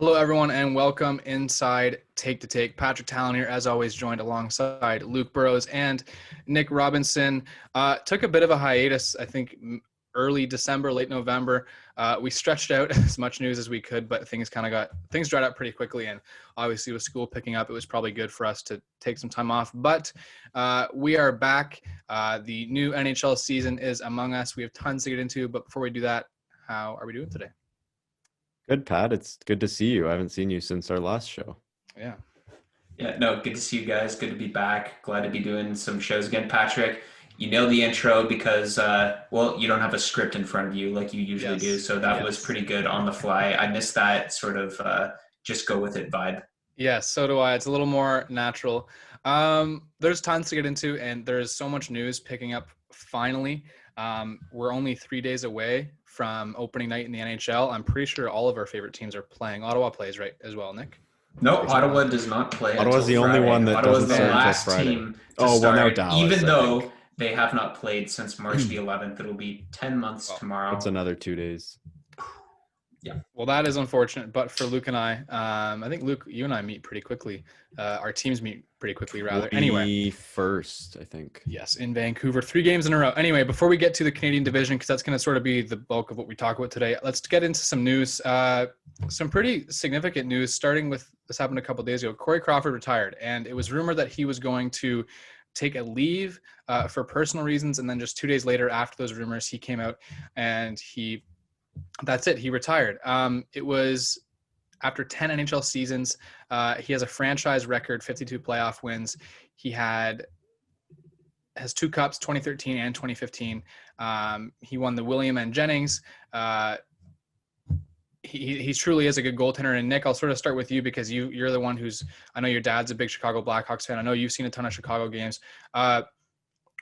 Hello, everyone, and welcome inside Take to Take. Patrick Tallon here, as always, joined alongside Luke Burrows and Nick Robinson. Took a bit of a hiatus, I think, early December, late November. We stretched out as much news as we could, but things dried up pretty quickly. And obviously, with school picking up, it was probably good for us to take some time off. But we are back. The new NHL season is among us. We have tons to get into. But before we do that, how are we doing today? Good, Pat. It's good to see you. I haven't seen you since our last show. Yeah. Yeah, no, good to see you guys. Good to be back. Glad to be doing some shows again. Patrick, you nailed the intro because, you don't have a script in front of you like you usually Yes. do. So that was Yes. pretty good on the fly. I missed that sort of just go with it vibe. Yes, so do I. It's a little more natural. There's tons to get into, and there's so much news picking up finally. We're only 3 days away from opening night in the NHL. I'm pretty sure all of our favorite teams are playing. Ottawa plays, right, as well, Nick? No, Ottawa does not play Ottawa's until the only Friday. one that Ottawa's doesn't the start until last Friday. team to Oh, well, now start, Dallas, even I though think. they have not played since March the 11th. It'll be 10 months Well, tomorrow. That's another 2 days. Well, that is unfortunate, but for Luke and I think, Luke, you and I meet pretty quickly. Our teams meet pretty quickly, rather. Anyway. First, I think. Yes, in Vancouver, 3 games in a row. Anyway, before we get to the Canadian division, because that's going to sort of be the bulk of what we talk about today, let's get into some news. Some pretty significant news, starting with this happened a couple of days ago. Corey Crawford retired, and it was rumored that he was going to take a leave for personal reasons. And then just 2 days later, after those rumors, he came out and that's it. He retired. It was after 10 NHL seasons. He has a franchise record, 52 playoff wins. He has 2 cups, 2013 and 2015. He won the William and Jennings. He truly is a good goaltender. And Nick, I'll sort of start with you because you're the one I know your dad's a big Chicago Blackhawks fan. I know you've seen a ton of Chicago games.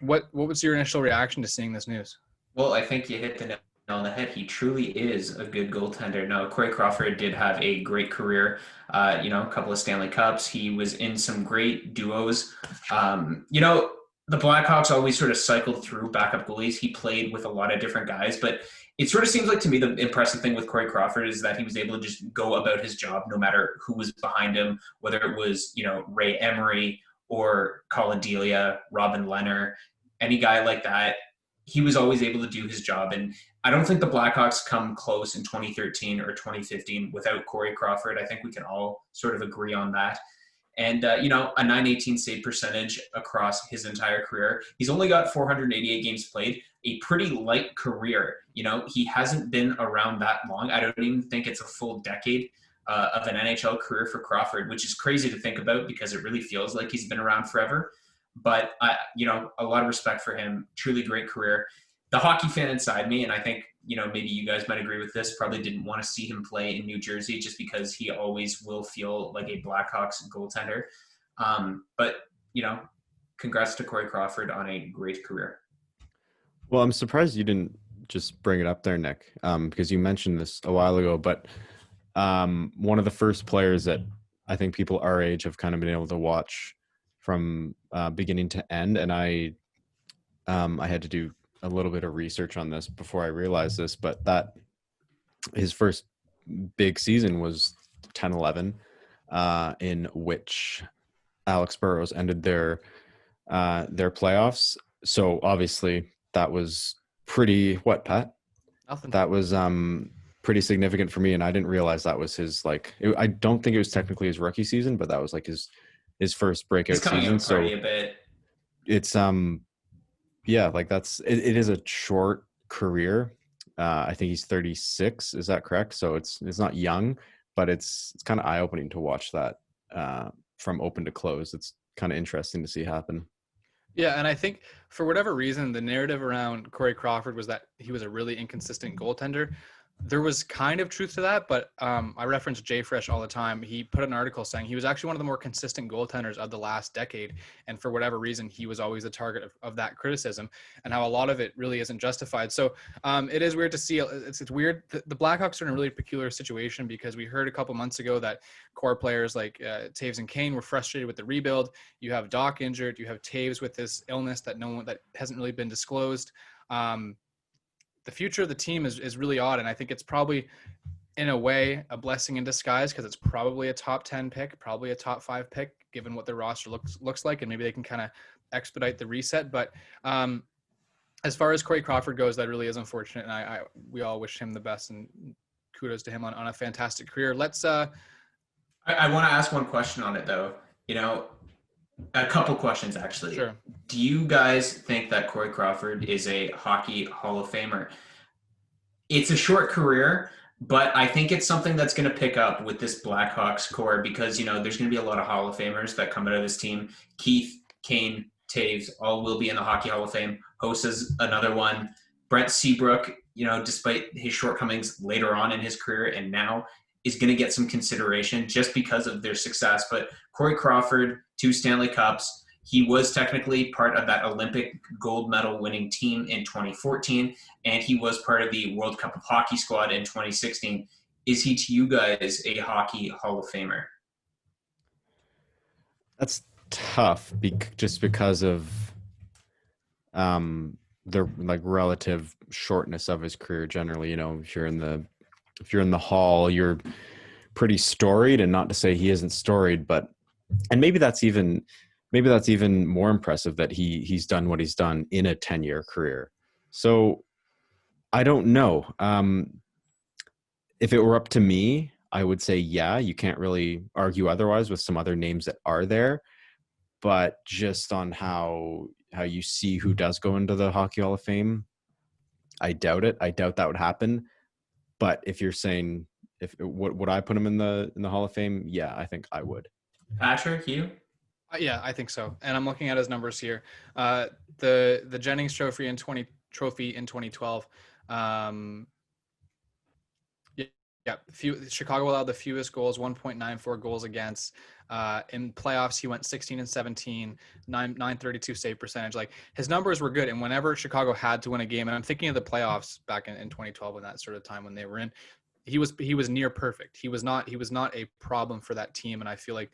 What was your initial reaction to seeing this news? Well, I think you hit the nail on the head. He truly is a good goaltender. Now, Corey Crawford did have a great career. A couple of Stanley Cups. He was in some great duos. The Blackhawks always sort of cycled through backup goalies. He played with a lot of different guys, but it sort of seems like to me the impressive thing with Corey Crawford is that he was able to just go about his job no matter who was behind him, whether it was, Ray Emery or Colin Delia, Robin Leonard, any guy like that. He was always able to do his job. And I don't think the Blackhawks come close in 2013 or 2015 without Corey Crawford. I think we can all sort of agree on that. And, a 918 save percentage across his entire career. He's only got 488 games played, a pretty light career. He hasn't been around that long. I don't even think it's a full decade of an NHL career for Crawford, which is crazy to think about because it really feels like he's been around forever. But, a lot of respect for him. Truly great career. The hockey fan inside me, and I think, maybe you guys might agree with this, probably didn't want to see him play in New Jersey just because he always will feel like a Blackhawks goaltender. But, congrats to Corey Crawford on a great career. Well, I'm surprised you didn't just bring it up there, Nick, because you mentioned this a while ago. But one of the first players that I think people our age have kind of been able to watch from beginning to end, and I had to do a little bit of research on this before I realized this, but that his first big season was 10-11, in which Alex Burrows ended their playoffs. So obviously that was pretty Pat? Nothing. That was pretty significant for me, and I didn't realize that was his I don't think it was technically his rookie season, but that was like his first breakout He's coming season. out party a bit. It's it is a short career. I think he's 36. Is that correct? So it's not young, but it's kind of eye opening to watch that from open to close. It's kind of interesting to see happen. Yeah, and I think for whatever reason, the narrative around Corey Crawford was that he was a really inconsistent goaltender. There was kind of truth to that, but I reference Jay Fresh all the time. He put an article saying he was actually one of the more consistent goaltenders of the last decade, and for whatever reason, he was always the target of that criticism, and how a lot of it really isn't justified. So it is weird to see. It's weird. The Blackhawks are in a really peculiar situation because we heard a couple months ago that core players like Taves and Kane were frustrated with the rebuild. You have Doc injured. You have Taves with this illness that hasn't really been disclosed. The future of the team is really odd, and I think it's probably in a way, a blessing in disguise because it's probably a top 10 pick, probably a top 5 pick, given what their roster looks like, and maybe they can kind of expedite the reset. But as far as Corey Crawford goes, that really is unfortunate, and we all wish him the best, and kudos to him on a fantastic career. Let's. I want to ask one question on it, though. A couple questions, actually. Sure. Do you guys think that Corey Crawford is a hockey Hall of Famer? It's a short career, but I think it's something that's going to pick up with this Blackhawks core because, there's going to be a lot of Hall of Famers that come out of this team. Keith, Kane, Taves all will be in the Hockey Hall of Fame. Hosa's another one. Brent Seabrook, despite his shortcomings later on in his career and now, is going to get some consideration just because of their success. But Corey Crawford, 2 Stanley Cups. He was technically part of that Olympic gold medal winning team in 2014, and he was part of the World Cup of Hockey squad in 2016. Is he, to you guys, a Hockey Hall of Famer? That's tough just because of the relative shortness of his career. Generally, if you're in the Hall, you're pretty storied, and not to say he isn't storied, and maybe that's even more impressive that he's done what he's done in a 10-year career. So I don't know. If it were up to me, I would say, yeah, you can't really argue otherwise with some other names that are there. But just on how you see who does go into the Hockey Hall of Fame, I doubt it. I doubt that would happen. But if you're saying, would I put him in the Hall of Fame? Yeah, I think I would. Patrick, you? Yeah, I think so. And I'm looking at his numbers here. The Jennings Trophy in 2012. Chicago allowed the fewest goals, 1.94 goals against. In playoffs, he went 16-17, 932 save percentage. Like, his numbers were good. And whenever Chicago had to win a game, and I'm thinking of the playoffs back in 2012 and that sort of time when they were in, he was near perfect. He was not a problem for that team. And I feel like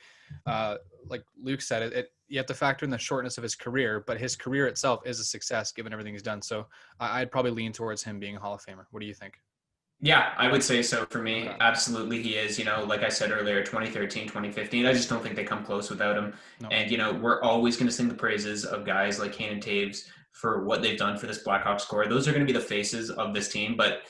Luke said, you have to factor in the shortness of his career, but his career itself is a success given everything he's done. So I'd probably lean towards him being a Hall of Famer. What do you think? Yeah, I would say so for me. Absolutely, he is. Like I said earlier, 2013, 2015, I just don't think they come close without him. No. And, we're always going to sing the praises of guys like Kane and Taves for what they've done for this Blackhawks core. Those are going to be the faces of this team, but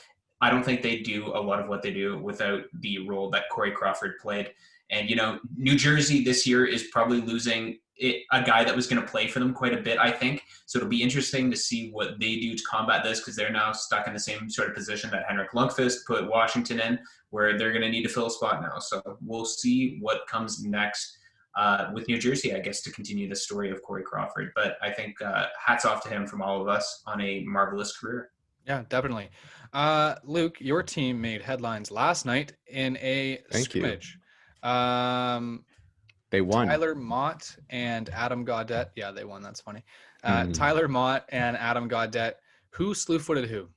I don't think they do a lot of what they do without the role that Corey Crawford played. And, New Jersey this year is probably losing a guy that was going to play for them quite a bit, I think. So it'll be interesting to see what they do to combat this because they're now stuck in the same sort of position that Henrik Lundqvist put Washington in, where they're going to need to fill a spot now. So we'll see what comes next with New Jersey, I guess, to continue the story of Corey Crawford. But I think hats off to him from all of us on a marvelous career. Yeah, definitely. Luke, your team made headlines last night in a scrimmage. They won. Tyler Mott and Adam Gaudette. Yeah, they won. That's funny. Tyler Mott and Adam Gaudette. Who slew-footed who?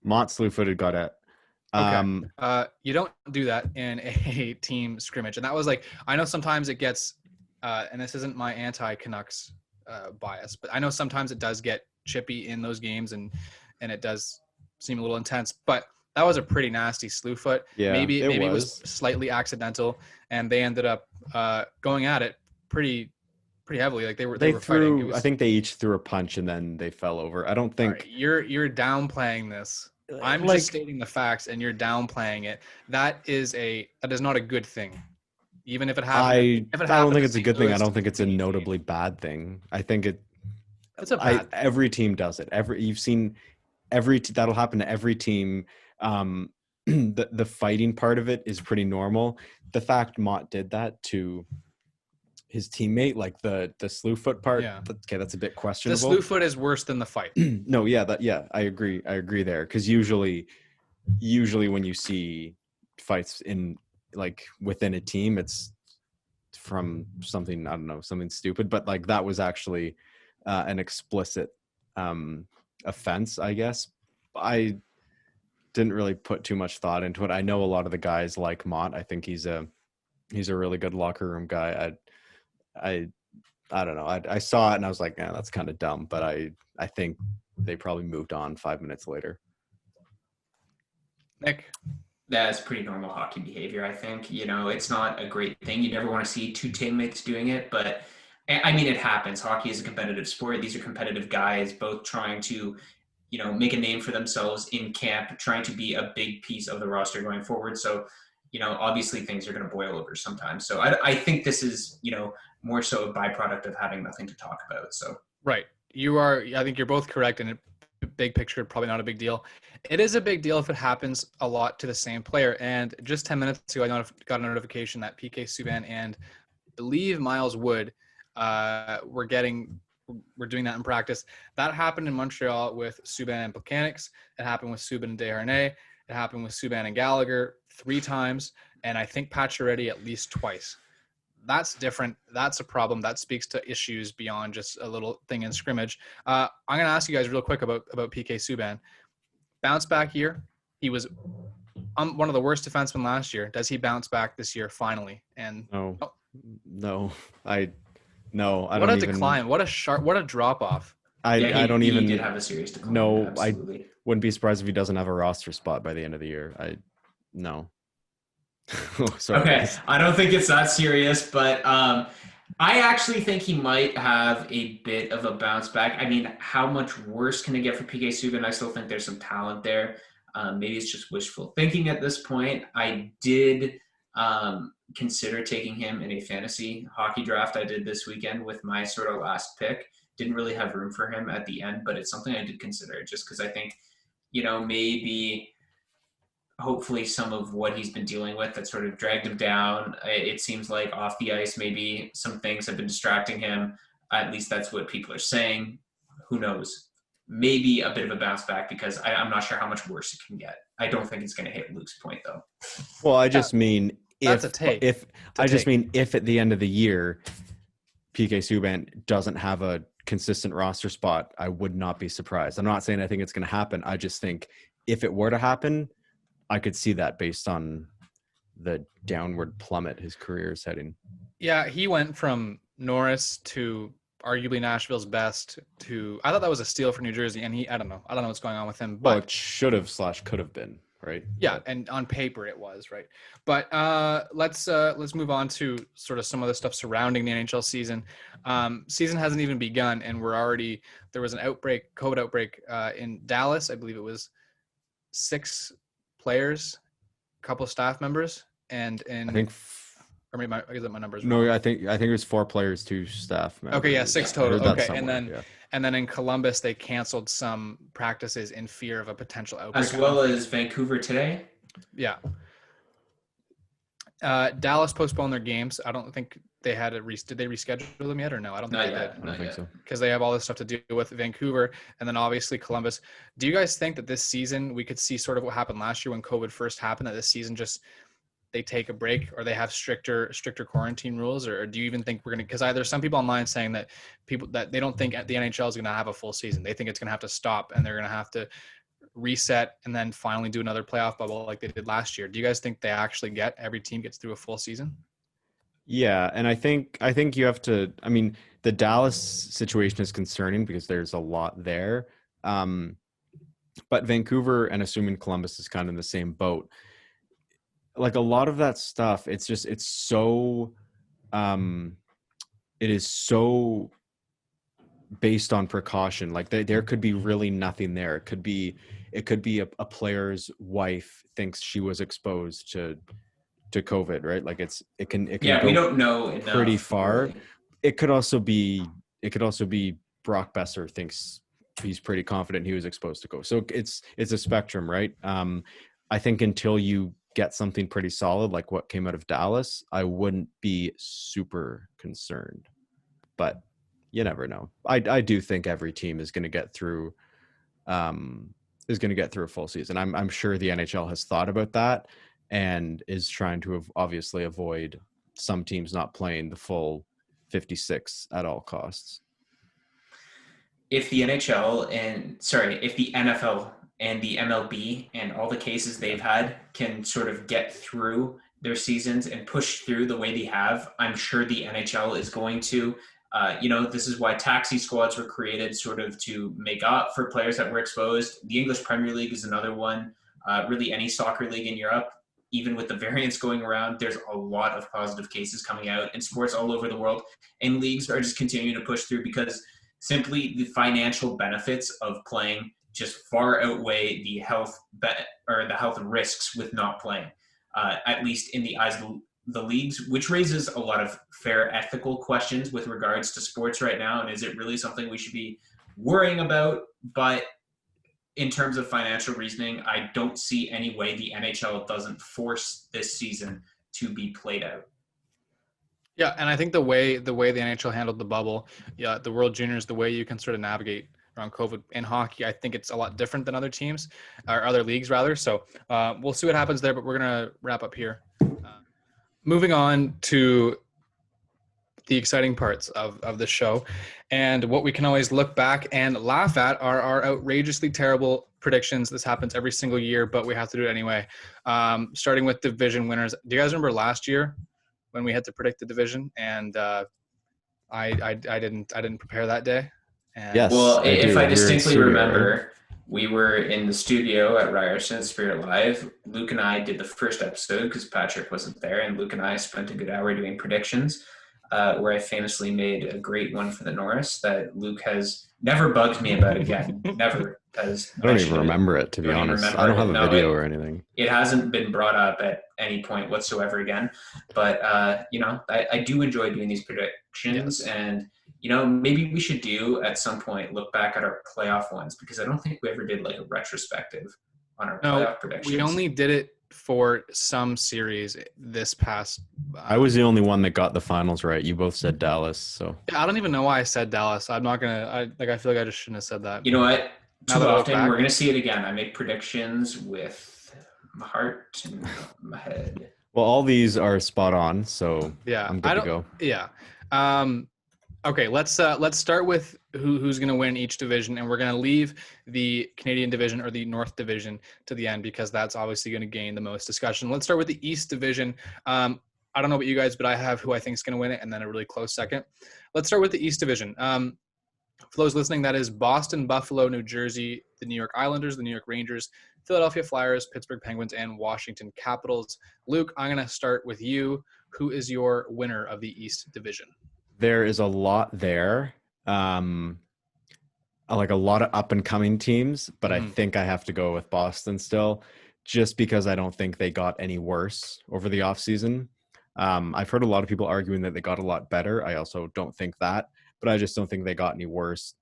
Mott slew-footed Gaudette. Okay. You don't do that in a team scrimmage. And that was I know sometimes it gets, and this isn't my anti-Canucks bias, but I know sometimes it does get chippy in those games and it does seem a little intense. But that was a pretty nasty slew foot. Yeah, maybe it was slightly accidental, and they ended up going at it pretty heavily. They were fighting. I think they each threw a punch and then they fell over. I don't think you're downplaying this. I'm just stating the facts, and you're downplaying it. That is not a good thing. Even if it happens, I don't think it's a good thing. I don't think it's a notably bad thing. I think it's a bad thing. Every team does it. You've seen that'll happen to every team. The fighting part of it is pretty normal. The fact Mott did that to his teammate, the slew foot part, that's a bit questionable. The slew foot is worse than the fight. No, I agree there, because usually when you see fights in within a team, it's from something, I don't know, something stupid, but that was actually an explicit offense, I guess. I didn't really put too much thought into it. I know a lot of the guys like Mott. I think he's a really good locker room guy. I don't know. I saw it and I was like, yeah, that's kind of dumb. But I think they probably moved on 5 minutes later. Nick? That's pretty normal hockey behavior, I think. It's not a great thing. You never want to see two teammates doing it, but I mean, it happens. Hockey is a competitive sport. These are competitive guys, both trying to, make a name for themselves in camp, trying to be a big piece of the roster going forward. So, obviously things are going to boil over sometimes. So I think this is, more so a byproduct of having nothing to talk about. So Right. I think you're both correct. And big picture, probably not a big deal. It is a big deal if it happens a lot to the same player. And just 10 minutes ago, I got a notification that PK Subban and I believe Miles Wood we're doing that in practice. That happened in Montreal with Subban and Plekanec. It happened with Subban and Desharnais. It happened with Subban and Gallagher 3 times, and I think Pacioretty at least twice. That's different. That's a problem. That speaks to issues beyond just a little thing in scrimmage. I'm going to ask you guys real quick about PK Subban. Bounce back year. He was one of the worst defensemen last year. Does he bounce back this year finally? And No, I don't what a even, decline! What a drop off! I don't even. He did have a serious decline. No, absolutely. I wouldn't be surprised if he doesn't have a roster spot by the end of the year. No. Sorry, okay, guys. I don't think it's that serious, but I actually think he might have a bit of a bounce back. I mean, how much worse can it get for PK Subban? I still think there's some talent there. Maybe it's just wishful thinking at this point. I did consider taking him in a fantasy hockey draft I did this weekend with my sort of last pick. Didn't really have room for him at the end, but it's something I did consider just because I think, maybe hopefully some of what he's been dealing with that sort of dragged him down. It seems like off the ice, maybe some things have been distracting him. At least that's what people are saying. Who knows? Maybe a bit of a bounce back because I'm not sure how much worse it can get. I don't think it's going to hit Luke's point though. Well, I just mean That's a take. if at the end of the year, PK Subban doesn't have a consistent roster spot, I would not be surprised. I'm not saying I think it's going to happen. I just think if it were to happen, I could see that based on the downward plummet his career is heading. Yeah, he went from Norris to arguably Nashville's best to I thought that was a steal for New Jersey, and I don't know what's going on with him. But Well, it should have / could have been, right? yeah, and on paper it was, right? But let's move on to sort of some of the stuff surrounding the NHL season. Season hasn't even begun, and there was an COVID outbreak in Dallas. I believe it was 6 players, a couple of staff members, and I think. Or maybe I get my numbers No, wrong. I think it was 4 players, 2 staff members. Okay, yeah, 6 total. Okay, somewhere. and then in Columbus they canceled some practices in fear of a potential outbreak. As well as Vancouver today. Yeah. Dallas postponed their games. I don't think they had did they reschedule them yet or no? I don't think they did. I don't think so. Because they have all this stuff to deal with. Vancouver and then obviously Columbus. Do you guys think that this season we could see sort of what happened last year when COVID first happened, that this season just they take a break or they have stricter quarantine rules, or do you even think we're going to, because there's some people online saying that they don't think the NHL is going to have a full season. They think it's going to have to stop and they're going to have to reset and then finally do another playoff bubble like they did last year. Do you guys think they actually every team gets through a full season? Yeah, and I think you have to. I mean, the Dallas situation is concerning because there's a lot there, but Vancouver and assuming Columbus is kind of in the same boat. Like a lot of that stuff, it is so based on precaution. Like there could be really nothing there. It could be a player's wife thinks she was exposed to COVID, right? Like it can yeah, we don't know enough, pretty far. Really. It could also be Brock Besser thinks he's pretty confident he was exposed to COVID. So it's a spectrum, right? I think until you get something pretty solid like what came out of Dallas, I wouldn't be super concerned. But you never know. I do think every team is going to get through a full season. I'm sure the NHL has thought about that and is trying to obviously avoid some teams not playing the full 56 at all costs. If the NFL and the MLB and all the cases they've had can sort of get through their seasons and push through the way they have, I'm sure the NHL is going to. This is why taxi squads were created, sort of to make up for players that were exposed. The English Premier League is another one. Really any soccer league in Europe, even with the variants going around, there's a lot of positive cases coming out in sports all over the world, and leagues are just continuing to push through because simply the financial benefits of playing just far outweigh the health or the health risks with not playing, at least in the eyes of the leagues, which raises a lot of fair ethical questions with regards to sports right now. And is it really something we should be worrying about? But in terms of financial reasoning, I don't see any way the NHL doesn't force this season to be played out. Yeah, and I think the way the NHL handled the bubble, the World Juniors, the way you can sort of navigate around COVID in hockey, I think it's a lot different than other teams or other leagues rather. So we'll see what happens there, but we're gonna wrap up here. Moving on to the exciting parts of the show, and what we can always look back and laugh at are our outrageously terrible predictions. This happens every single year, but we have to do it anyway. Starting with division winners. Do you guys remember last year when we had to predict the division, and I didn't prepare that day? And Yes. Well, if I distinctly studio, remember, right? we were in the studio at Ryerson Spirit Live. Luke and I did the first episode because Patrick wasn't there, and Luke and I spent a good hour doing predictions, where I famously made a great one for the Norris that Luke has never bugged me about again. Never. Because I don't even remember it, to be honest. I don't have a video or anything. It hasn't been brought up at any point whatsoever again. But, I do enjoy doing these predictions. Yes. And, maybe we should do at some point look back at our playoff ones, because I don't think we ever did like a retrospective on our playoff predictions. We only did it for some series this past. I was the only one that got the finals right. You both said Dallas, so I don't even know why I said Dallas. I'm not gonna. I feel like I just shouldn't have said that. You know what? Too often we're gonna see it again. I make predictions with my heart and my head. Well, all these are spot on, so yeah, I'm good to go. Yeah. Okay, let's start with who's going to win each division, and we're going to leave the Canadian division or the North division to the end because that's obviously going to gain the most discussion. Let's start with the East division. I don't know about you guys, but I have who I think is going to win it, and then a really close second. Let's start with the East division. For those listening, that is Boston, Buffalo, New Jersey, the New York Islanders, the New York Rangers, Philadelphia Flyers, Pittsburgh Penguins, and Washington Capitals. Luke, I'm going to start with you. Who is your winner of the East division? There is a lot there, like a lot of up and coming teams, but I think I have to go with Boston still, just because I don't think they got any worse over the offseason. I've heard a lot of people arguing that they got a lot better. I also don't think that, but I just don't think they got any worse.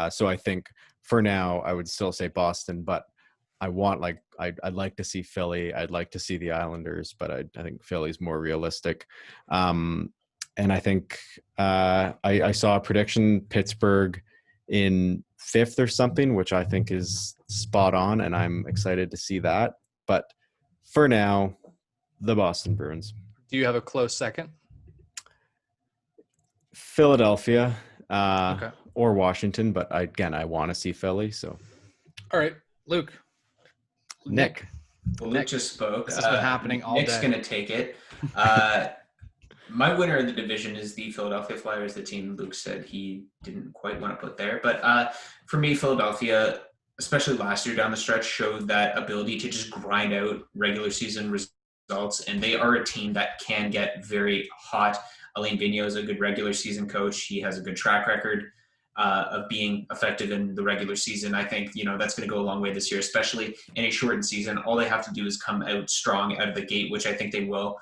So I think for now I would still say Boston, but I want I'd like to see Philly. I'd like to see the Islanders, but I think Philly's more realistic. And I think I saw a prediction, Pittsburgh in 5th or something, which I think is spot on, and I'm excited to see that. But for now, the Boston Bruins. Do you have a close second? Philadelphia Okay. Or Washington, but I want to see Philly. So, all right, Luke. Nick. Well, Luke just spoke. This has been happening all Nick's day. Going to take it. My winner of the division is the Philadelphia Flyers, the team Luke said he didn't quite want to put there. But for me, Philadelphia, especially last year down the stretch, showed that ability to just grind out regular season results. And they are a team that can get very hot. Alain Vigneault is a good regular season coach. He has a good track record of being effective in the regular season. I think, that's going to go a long way this year, especially in a shortened season. All they have to do is come out strong out of the gate, which I think they will.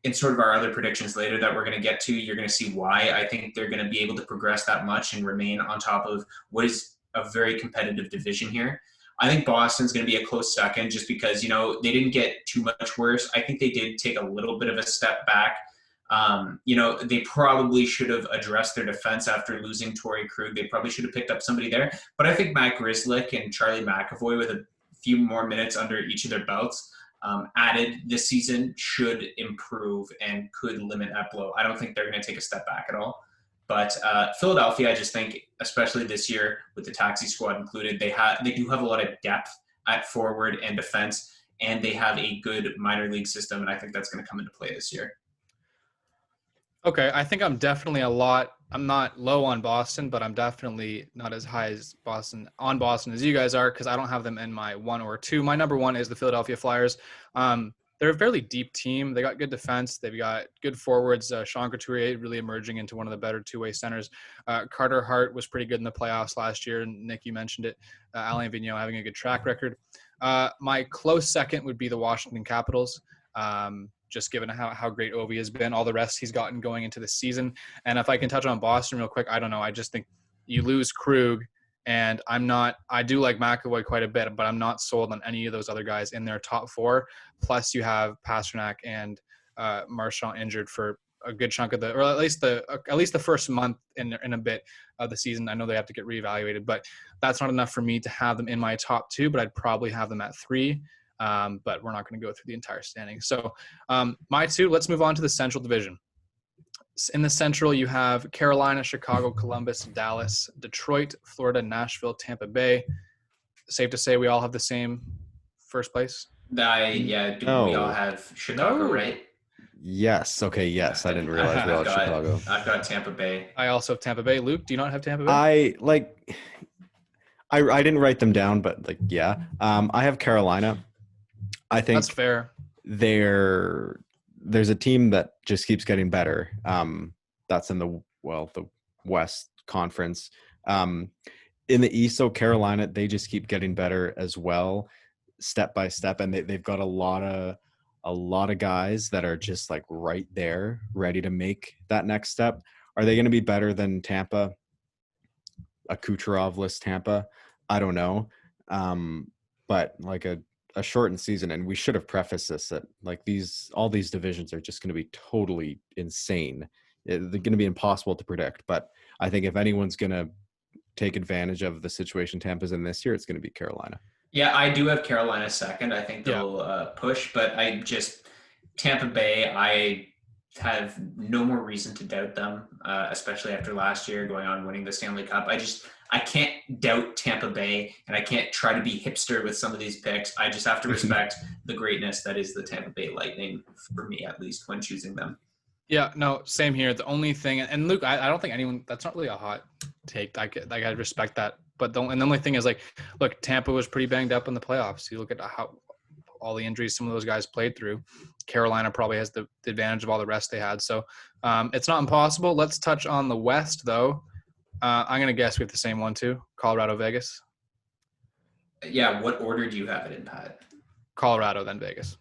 In sort of our other predictions later that we're going to get to, you're going to see why I think they're going to be able to progress that much and remain on top of what is a very competitive division here. I think Boston's going to be a close second just because, they didn't get too much worse. I think they did take a little bit of a step back. They probably should have addressed their defense after losing Torrey Krug. They probably should have picked up somebody there. But I think Matt Grzelcyk and Charlie McAvoy with a few more minutes under each of their belts added this season should improve and could limit that blow. I don't think they're going to take a step back at all. But Philadelphia, I just think, especially this year with the taxi squad included, they do have a lot of depth at forward and defense, and they have a good minor league system, and I think that's going to come into play this year. Okay, I think I'm definitely I'm not low on Boston, but I'm definitely not as high as Boston as you guys are, because I don't have them in my 1 or 2. My number 1 is the Philadelphia Flyers. They're a fairly deep team. They got good defense. They've got good forwards. Sean Couturier really emerging into one of the better two-way centers. Carter Hart was pretty good in the playoffs last year. And Nick, you mentioned it. Alain Vigneault having a good track record. My close second would be the Washington Capitals. Just given how great Ovi has been, all the rest he's gotten going into the season. And if I can touch on Boston real quick, I don't know. I just think you lose Krug, and I do like McAvoy quite a bit, but I'm not sold on any of those other guys in their top 4. Plus you have Pasternak and Marchand injured for a good chunk of or at least the first month in a bit of the season. I know they have to get reevaluated, but that's not enough for me to have them in my top 2, but I'd probably have them at 3. But we're not going to go through the entire standing. So my 2, let's move on to the Central Division. In the Central, you have Carolina, Chicago, Columbus, Dallas, Detroit, Florida, Nashville, Tampa Bay. Safe to say we all have the same first place? We all have Chicago, No. right? Yes. Okay. Yes. I didn't realize we all had Chicago. I've got Tampa Bay. I also have Tampa Bay. Luke, do you not have Tampa Bay? I didn't write them down, but yeah. I have Carolina. I think that's fair. There's a team that just keeps getting better. That's in the West Conference. In the East, so Carolina, they just keep getting better as well, step by step, and they've got a lot of guys that are just like right there, ready to make that next step. Are they going to be better than Tampa? A Kucherov-less Tampa? I don't know. But like a shortened season, and we should have prefaced this that like all these divisions are just going to be totally insane. They're going to be impossible to predict. But I think if anyone's going to take advantage of the situation Tampa's in this year, it's going to be Carolina. Yeah, I do have Carolina second. I think they'll push, but Tampa Bay, I have no more reason to doubt them, especially after last year going on winning the Stanley Cup. I can't doubt Tampa Bay, and I can't try to be hipster with some of these picks. I just have to respect the greatness that is the Tampa Bay Lightning, for me at least, when choosing them. Yeah, no, same here. The only thing, and Luke, I don't think anyone, that's not really a hot take. I respect that. But the only thing is, like, look, Tampa was pretty banged up in the playoffs. You look at how all the injuries some of those guys played through. Carolina probably has the advantage of all the rest they had. So it's not impossible. Let's touch on the West, though. I'm going to guess we have the same one, too. Colorado, Vegas. Yeah, what order do you have it in, Pat? Colorado, then Vegas.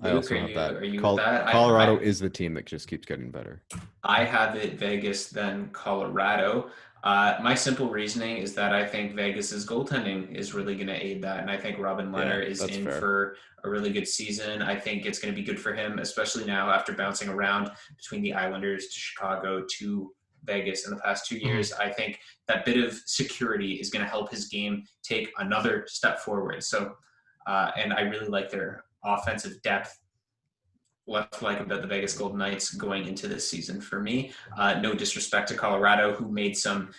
I also have that. Are you with that? Colorado is the team that just keeps getting better. I have it Vegas, then Colorado. My simple reasoning is that I think Vegas's goaltending is really going to aid that, and I think Robin Lehner is in for a really good season. I think it's going to be good for him, especially now after bouncing around between the Islanders to Chicago to Vegas in the past 2 years. I think that bit of security is going to help his game take another step forward. So, and I really like their offensive depth. What I like about the Vegas Golden Knights going into this season for me. No disrespect to Colorado, who made some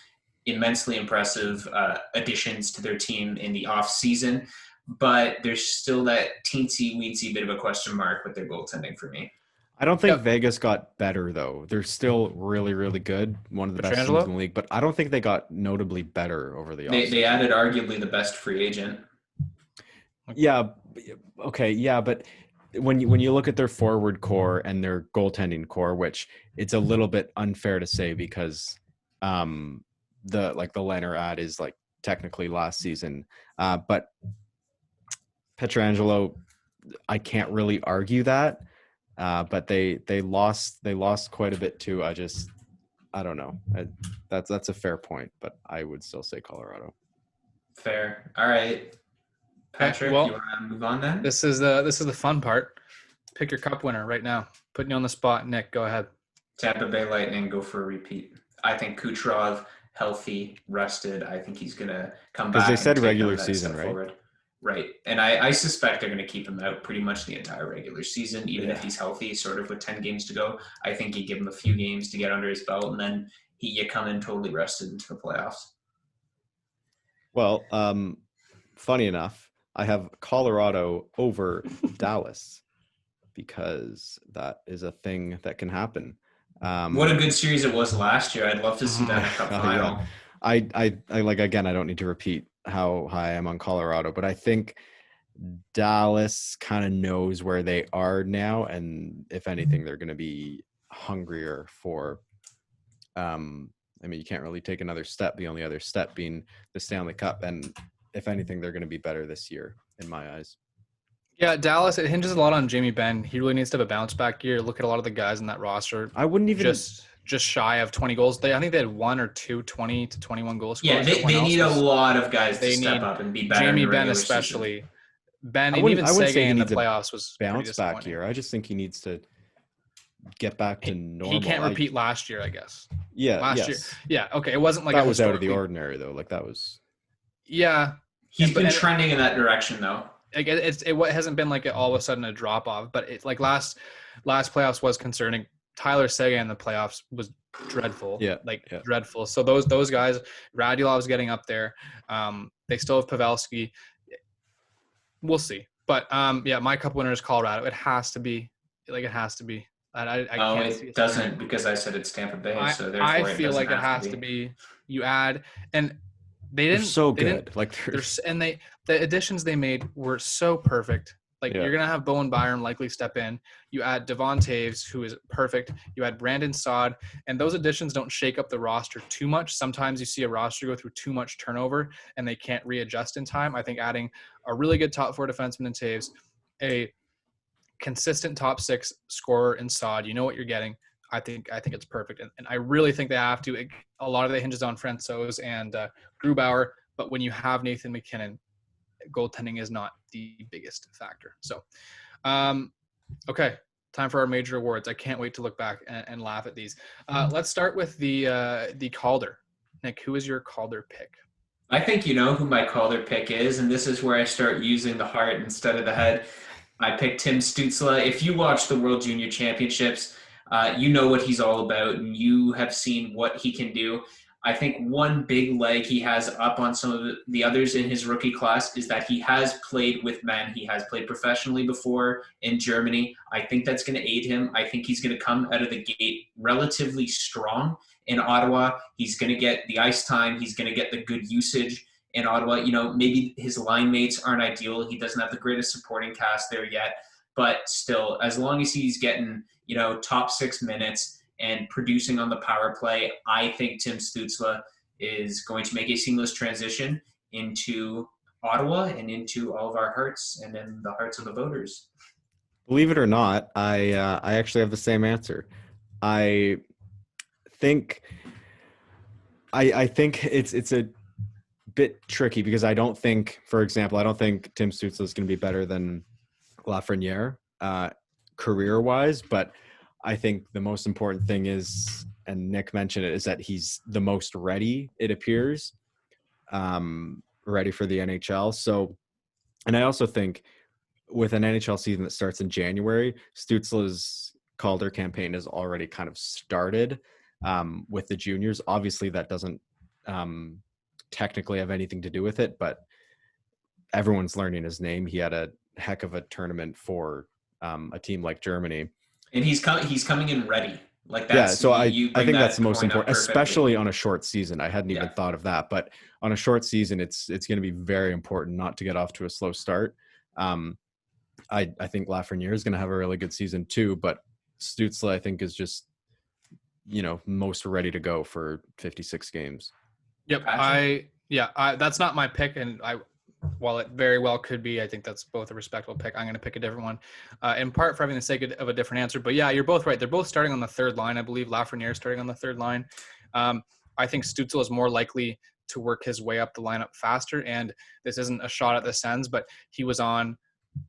immensely impressive additions to their team in the off season, but there's still that teensy-weensy bit of a question mark with their goaltending for me. I don't think Vegas got better, though. They're still really, really good. One of the best teams in the league, but I don't think they got notably better over the offseason. They added arguably the best free agent. Yeah. Okay. Yeah. But when you look at their forward core and their goaltending core, which it's a little bit unfair to say because the Lehner ad is like technically last season, but Pietrangelo, I can't really argue that. But they lost quite a bit too. I don't know. That's a fair point, but I would still say Colorado. Fair. All right. Patrick, you want to move on then? This is the fun part. Pick your cup winner right now. Putting you on the spot. Nick, go ahead. Tampa Bay Lightning go for a repeat. I think Kucherov, healthy, rested. I think he's going to come back. Because they said regular season, right? Forward. Right. And I suspect they're going to keep him out pretty much the entire regular season, even if he's healthy, sort of with 10 games to go. I think you give him a few games to get under his belt, and then you come in totally rested into the playoffs. Well, funny enough, I have Colorado over Dallas because that is a thing that can happen. What a good series it was last year. I'd love to see that in a cup final. Yeah. I like, again, I don't need to repeat how high I am on Colorado, but I think Dallas kind of knows where they are now, and if anything, they're going to be hungrier for. I mean, you can't really take another step. The only other step being the Stanley Cup, and if anything, they're going to be better this year, in my eyes. Yeah, Dallas, it hinges a lot on Jamie Benn. He really needs to have a bounce back year. Look at a lot of the guys in that roster. I wouldn't even just shy of 20 goals. I think they had one or two 20 to 21 goal scorers. Yeah, they need a lot of guys to step up and be better. Jamie Benn especially. Season. Ben, and even Seguin in the playoffs playoffs was bounce back year. I just think he needs to get back to normal. He can't repeat last year, I guess. Yeah, last year. Yeah, okay. It wasn't like that was out of the ordinary though. Like that was. Yeah, he's been trending in that direction though. Like it hasn't been like all of a sudden a drop off, but it's like last playoffs was concerning. Tyler Seguin in the playoffs was dreadful. Yeah, dreadful. So those guys, Radulov's getting up there. They still have Pavelski. We'll see. But yeah, my cup winner is Colorado. It has to be. Like it has to be. I can't see it doesn't because I said it's Tampa Bay. So therefore I feel like it has to be. You add and they didn't. They're so good. The additions they made were so perfect. Like you're gonna have Bowen Byram likely step in. You add Devon Taves, who is perfect. You add Brandon Saad, and those additions don't shake up the roster too much. Sometimes you see a roster go through too much turnover, and they can't readjust in time. I think adding a really good top four defenseman in Taves, a consistent top six scorer in Saad, you know what you're getting. I think it's perfect, and I really think they have to. A lot of it hinges on Francouz and Grubauer, but when you have Nathan McKinnon, goaltending is not the biggest factor. So, okay, time for our major awards. I can't wait to look back and laugh at these. Let's start with the Calder. Nick, who is your Calder pick? I think you know who my Calder pick is, and this is where I start using the heart instead of the head. I picked Tim Stützle. If you watch the World Junior Championships, you know what he's all about, and you have seen what he can do. I think one big leg he has up on some of the others in his rookie class is that he has played with men. He has played professionally before in Germany. I think that's going to aid him. I think he's going to come out of the gate relatively strong in Ottawa. He's going to get the ice time. He's going to get the good usage in Ottawa. You know, maybe his line mates aren't ideal. He doesn't have the greatest supporting cast there yet. But still, as long as he's getting, you know, top 6 minutes and producing on the power play, I think Tim Stützle is going to make a seamless transition into Ottawa and into all of our hearts and in the hearts of the voters. Believe it or not, I actually have the same answer. I think it's a bit tricky because I don't think, for example, Tim Stützle is going to be better than Lafreniere career-wise, but I think the most important thing is, and Nick mentioned it, is that he's the most ready, it appears, ready for the NHL. So, and I also think with an NHL season that starts in January, Stützle's Calder campaign has already kind of started with the juniors. Obviously, that doesn't technically have anything to do with it, but everyone's learning his name. He had a heck of a tournament for a team like Germany. And he's coming in ready. Like that's, yeah, so I think that's the most important, especially on a short season. I hadn't even thought of that, but on a short season, it's going to be very important not to get off to a slow start. I think Lafreniere is going to have a really good season too, but Stützle, I think, is just, you know, most ready to go for 56 games. Yep. That's not my pick, and while it very well could be, I think that's both a respectable pick. I'm going to pick a different one, in part for having the sake of a different answer. But yeah, you're both right. They're both starting on the third line. I believe Lafreniere is starting on the third line. I think Stützle is more likely to work his way up the lineup faster. And this isn't a shot at the Sens, but he was on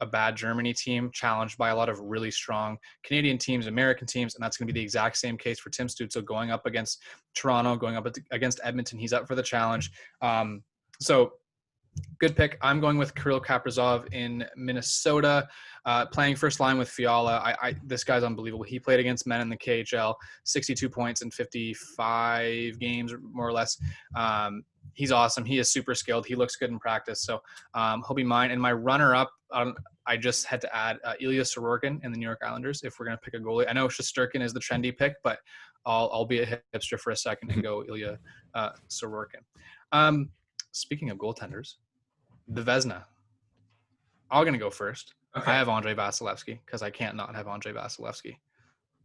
a bad Germany team challenged by a lot of really strong Canadian teams, American teams. And that's going to be the exact same case for Tim Stützle going up against Toronto, going up against Edmonton. He's up for the challenge. So good pick. I'm going with Kirill Kaprizov in Minnesota, playing first line with Fiala. This guy's unbelievable. He played against men in the KHL, 62 points in 55 games, more or less. he's awesome. He is super skilled. He looks good in practice. So he'll be mine. And my runner-up, I just had to add Ilya Sorokin in the New York Islanders if we're going to pick a goalie. I know Shesterkin is the trendy pick, but I'll be a hipster for a second and go Ilya Sorokin. Speaking of goaltenders, the Vezina. I'm going to go first. Okay. I have Andrei Vasilevsky because I can't not have Andrei Vasilevsky.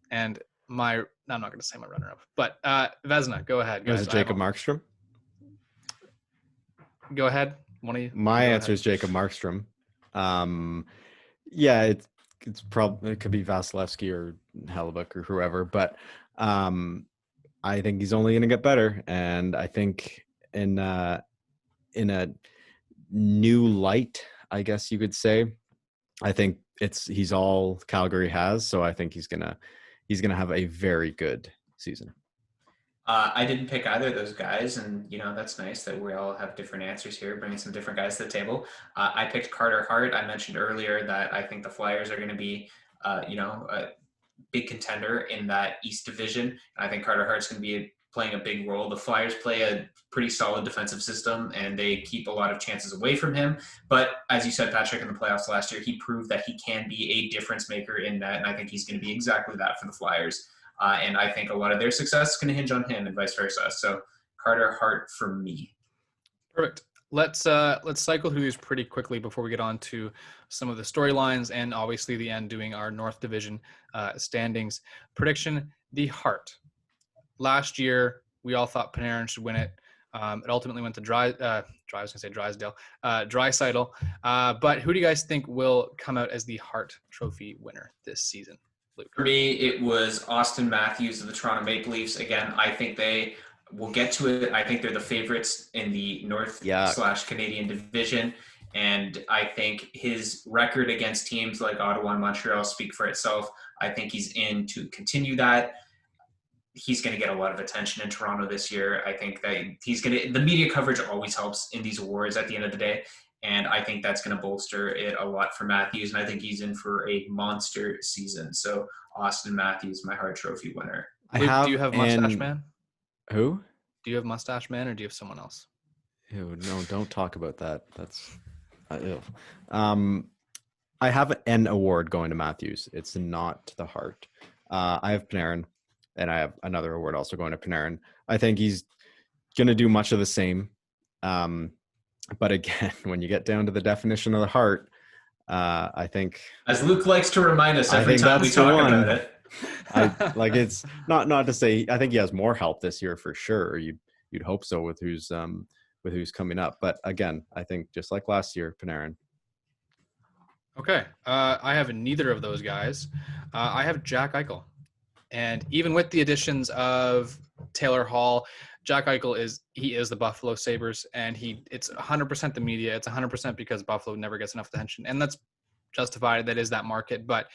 And I'm not going to say my runner-up, but Vezina, go ahead, guys. Is it Jacob Markstrom? Go ahead. One of you. My answer is Jacob Markstrom. Yeah, it's probably, it could be Vasilevsky or Hellebuck or whoever, but I think he's only going to get better, and I think in a new light, I guess you could say, I think he's all Calgary has, so I think he's gonna have a very good season. I didn't pick either of those guys, and that's nice that we all have different answers here, bringing some different guys to the table. I picked Carter Hart. I mentioned earlier that I think the Flyers are going to be, a big contender in that East Division. I think Carter Hart's going to be playing a big role. The Flyers play a pretty solid defensive system, and they keep a lot of chances away from him. But as you said, Patrick, in the playoffs last year, he proved that he can be a difference maker in that, and I think he's going to be exactly that for the Flyers. And I think a lot of their success is going to hinge on him and vice versa. So Carter Hart for me. Perfect. Let's cycle through these pretty quickly before we get on to some of the storylines and obviously the end doing our North Division standings. Prediction, the Hart. Last year, we all thought Panarin should win it. It ultimately went to Draisaitl. But who do you guys think will come out as the Hart Trophy winner this season? Luke? For me, it was Austin Matthews of the Toronto Maple Leafs. Again, I think they will get to it. I think they're the favorites in the North/Canadian division. And I think his record against teams like Ottawa and Montreal speak for itself. I think he's in to continue that. He's going to get a lot of attention in Toronto this year. I think that the media coverage always helps in these awards at the end of the day. And I think that's going to bolster it a lot for Matthews. And I think he's in for a monster season. So Austin Matthews, my Hart Trophy winner. Luke, do you have Mustache Man? Who? Do you have Mustache Man or do you have someone else? Ew, no, don't talk about that. That's ew. I have an award going to Matthews. It's not the Hart. I have Panarin, and I have another award also going to Panarin. I think he's going to do much of the same. But again, when you get down to the definition of the Hart, I think, as Luke likes to remind us every time we talk about it, it's not to say I think he has more help this year for sure. You'd hope so with who's coming up. But again, I think just like last year, Panarin. Okay, I have neither of those guys. I have Jack Eichel, and even with the additions of Taylor Hall, Jack Eichel is the Buffalo Sabres, and it's 100% the media. It's 100% because Buffalo never gets enough attention, and that's justified. That is that market, but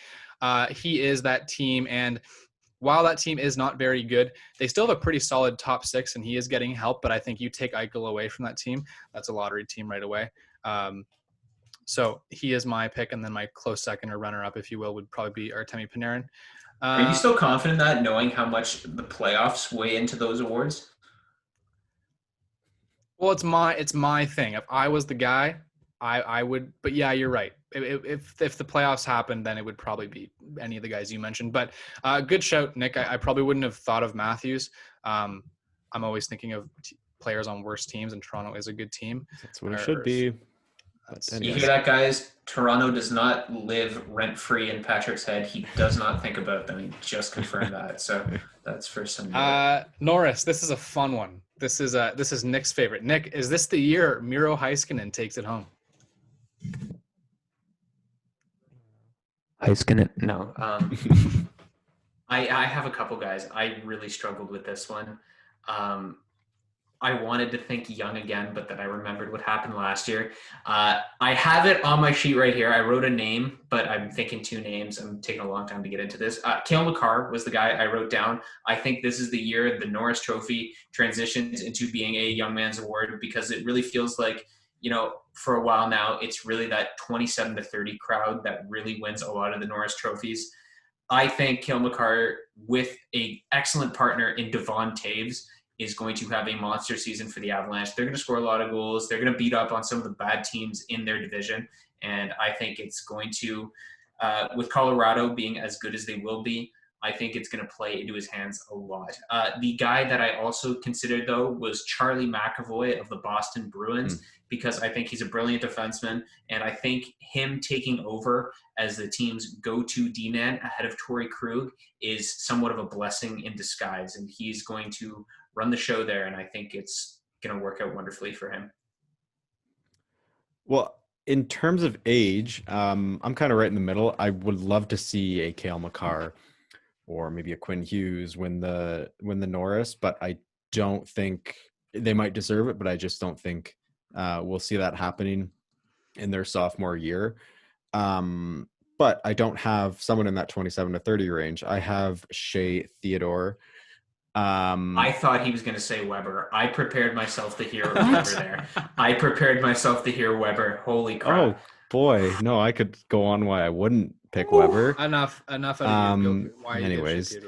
he is that team, and while that team is not very good, they still have a pretty solid top six, and he is getting help. But I think you take Eichel away from that team, that's a lottery team right away. So he is my pick, and then my close second or runner-up, if you will, would probably be Artemi Panarin. Are you still confident that, knowing how much the playoffs weigh into those awards? Well, it's my thing. If I was the guy, I would. But yeah, you're right. If the playoffs happen, then it would probably be any of the guys you mentioned. But good shout, Nick. I probably wouldn't have thought of Matthews. I'm always thinking of players on worse teams, and Toronto is a good team. That's what it should be. You hear that, guys? Toronto does not live rent-free in Patrick's head. He does not think about them. He just confirmed that. So that's for some. Norris, this is a fun one. This is Nick's favorite. Nick, is this the year Miro Heiskanen takes it home? Heiskanen? No. I have a couple guys. I really struggled with this one. I wanted to think young again, but then I remembered what happened last year. I have it on my sheet right here. I wrote a name, but I'm thinking two names. I'm taking a long time to get into this. Cale Makar was the guy I wrote down. I think this is the year the Norris Trophy transitions into being a young man's award, because it really feels like, for a while now, it's really that 27 to 30 crowd that really wins a lot of the Norris trophies. I think Cale Makar, with an excellent partner in Devon Taves, is going to have a monster season for the Avalanche. They're going to score a lot of goals. They're going to beat up on some of the bad teams in their division. And I think it's going to, with Colorado being as good as they will be, I think it's going to play into his hands a lot. The guy that I also considered, though, was Charlie McAvoy of the Boston Bruins, because I think he's a brilliant defenseman. And I think him taking over as the team's go-to D-man ahead of Torrey Krug is somewhat of a blessing in disguise. And he's going to run the show there. And I think it's going to work out wonderfully for him. Well, in terms of age, I'm kind of right in the middle. I would love to see a Cale Makar or maybe a Quinn Hughes win the Norris, but I don't think they might deserve it, but I just don't think we'll see that happening in their sophomore year. But I don't have someone in that 27 to 30 range. I have Shea Theodore. I thought he was going to say Weber. I prepared myself to hear Weber there. I prepared myself to hear Weber. Holy crap. Oh boy. No, I could go on why I wouldn't pick Weber. Enough of you. Why anyways,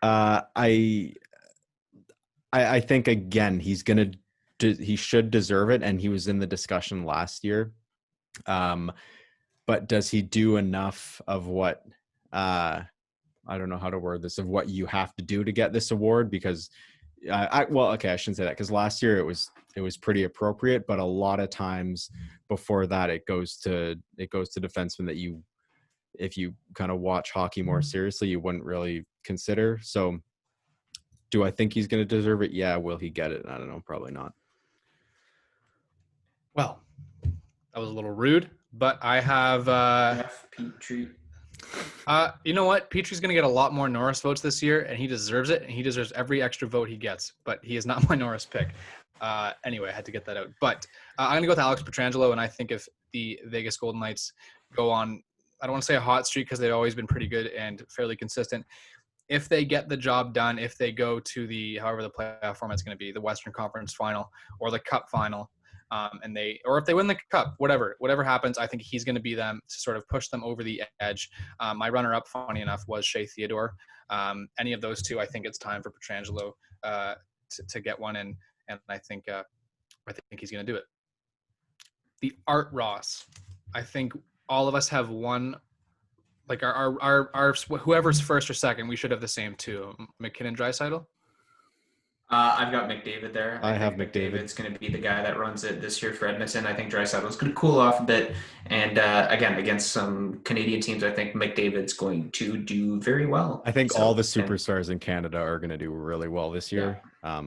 I think again he should deserve it, and he was in the discussion last year. But does he do enough of what I don't know how to word this, of what you have to do to get this award? Because I shouldn't say that, because last year it was pretty appropriate, but a lot of times before that it goes to defensemen that you, if you kind of watch hockey more seriously, you wouldn't really consider. So do I think he's going to deserve it? Yeah. Will he get it? I don't know. Probably not. Well, that was a little rude, but I have Petrie. You know what? Petrie's going to get a lot more Norris votes this year, and he deserves it, and he deserves every extra vote he gets, but he is not my Norris pick. Anyway, I had to get that out. But I'm going to go with Alex Pietrangelo, and I think if the Vegas Golden Knights go on, I don't want to say a hot streak because they've always been pretty good and fairly consistent. If they get the job done, if they go to however the playoff format's going to be, the Western Conference Final or the Cup Final, or if they win the Cup, whatever happens, I think he's going to be them to sort of push them over the edge. My runner-up, funny enough, was Shea Theodore. Any of those two, I think it's time for Pietrangelo to get one, and I think he's going to do it. The Art Ross, I think all of us have one. Like our whoever's first or second, we should have the same two. McKinnon, Draisaitl. I've got McDavid there. I have think McDavid. McDavid's going to be the guy that runs it this year for Edmonton. I think Draisaitl's going to cool off a bit. And again, against some Canadian teams, I think McDavid's going to do very well. I think all the superstars in Canada are going to do really well this year. Yeah.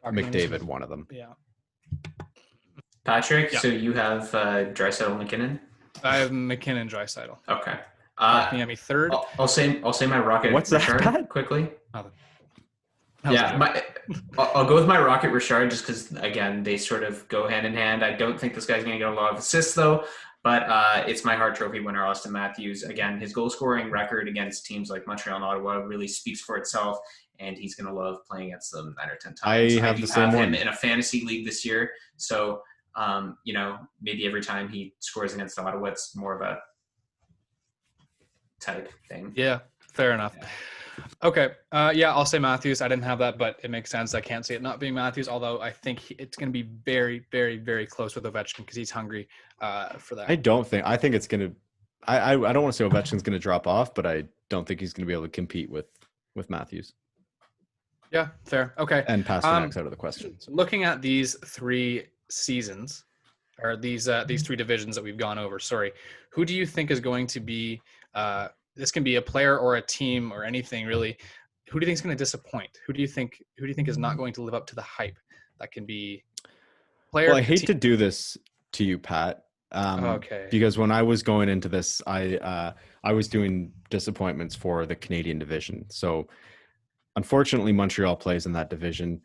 McDavid, one of them. Yeah. Patrick, so you have Draisaitl, McKinnon? I have McKinnon, Draisaitl. Okay. Miami third. I'll say my Rocket. What's Richard, that? Quickly. Yeah, I'll go with my Rocket Richard just because, again, they sort of go hand in hand. I don't think this guy's going to get a lot of assists, though, but it's my Hart Trophy winner, Austin Matthews. Again, his goal-scoring record against teams like Montreal and Ottawa really speaks for itself, and he's going to love playing against them 9 or 10 times. I have the same one. Him in a fantasy league this year, so, maybe every time he scores against Ottawa, it's more of a type thing. Yeah, fair enough. Yeah. Okay. I'll say Matthews. I didn't have that, but it makes sense. I can't see it not being Matthews, although I think it's going to be very, very, very close with Ovechkin because he's hungry for that. I think it's going to – I don't want to say Ovechkin's going to drop off, but I don't think he's going to be able to compete with Matthews. Yeah, fair. Okay. And Pasternak's out of the question. So. Looking at these three seasons or these three divisions that we've gone over, who do you think is going to be this can be a player or a team or anything really. Who do you think is going to disappoint? Who do you think is not going to live up to the hype? That can be player. Well, I hate to do this to you, Pat. Okay. Because when I was going into this, I was doing disappointments for the Canadian division. So unfortunately, Montreal plays in that division.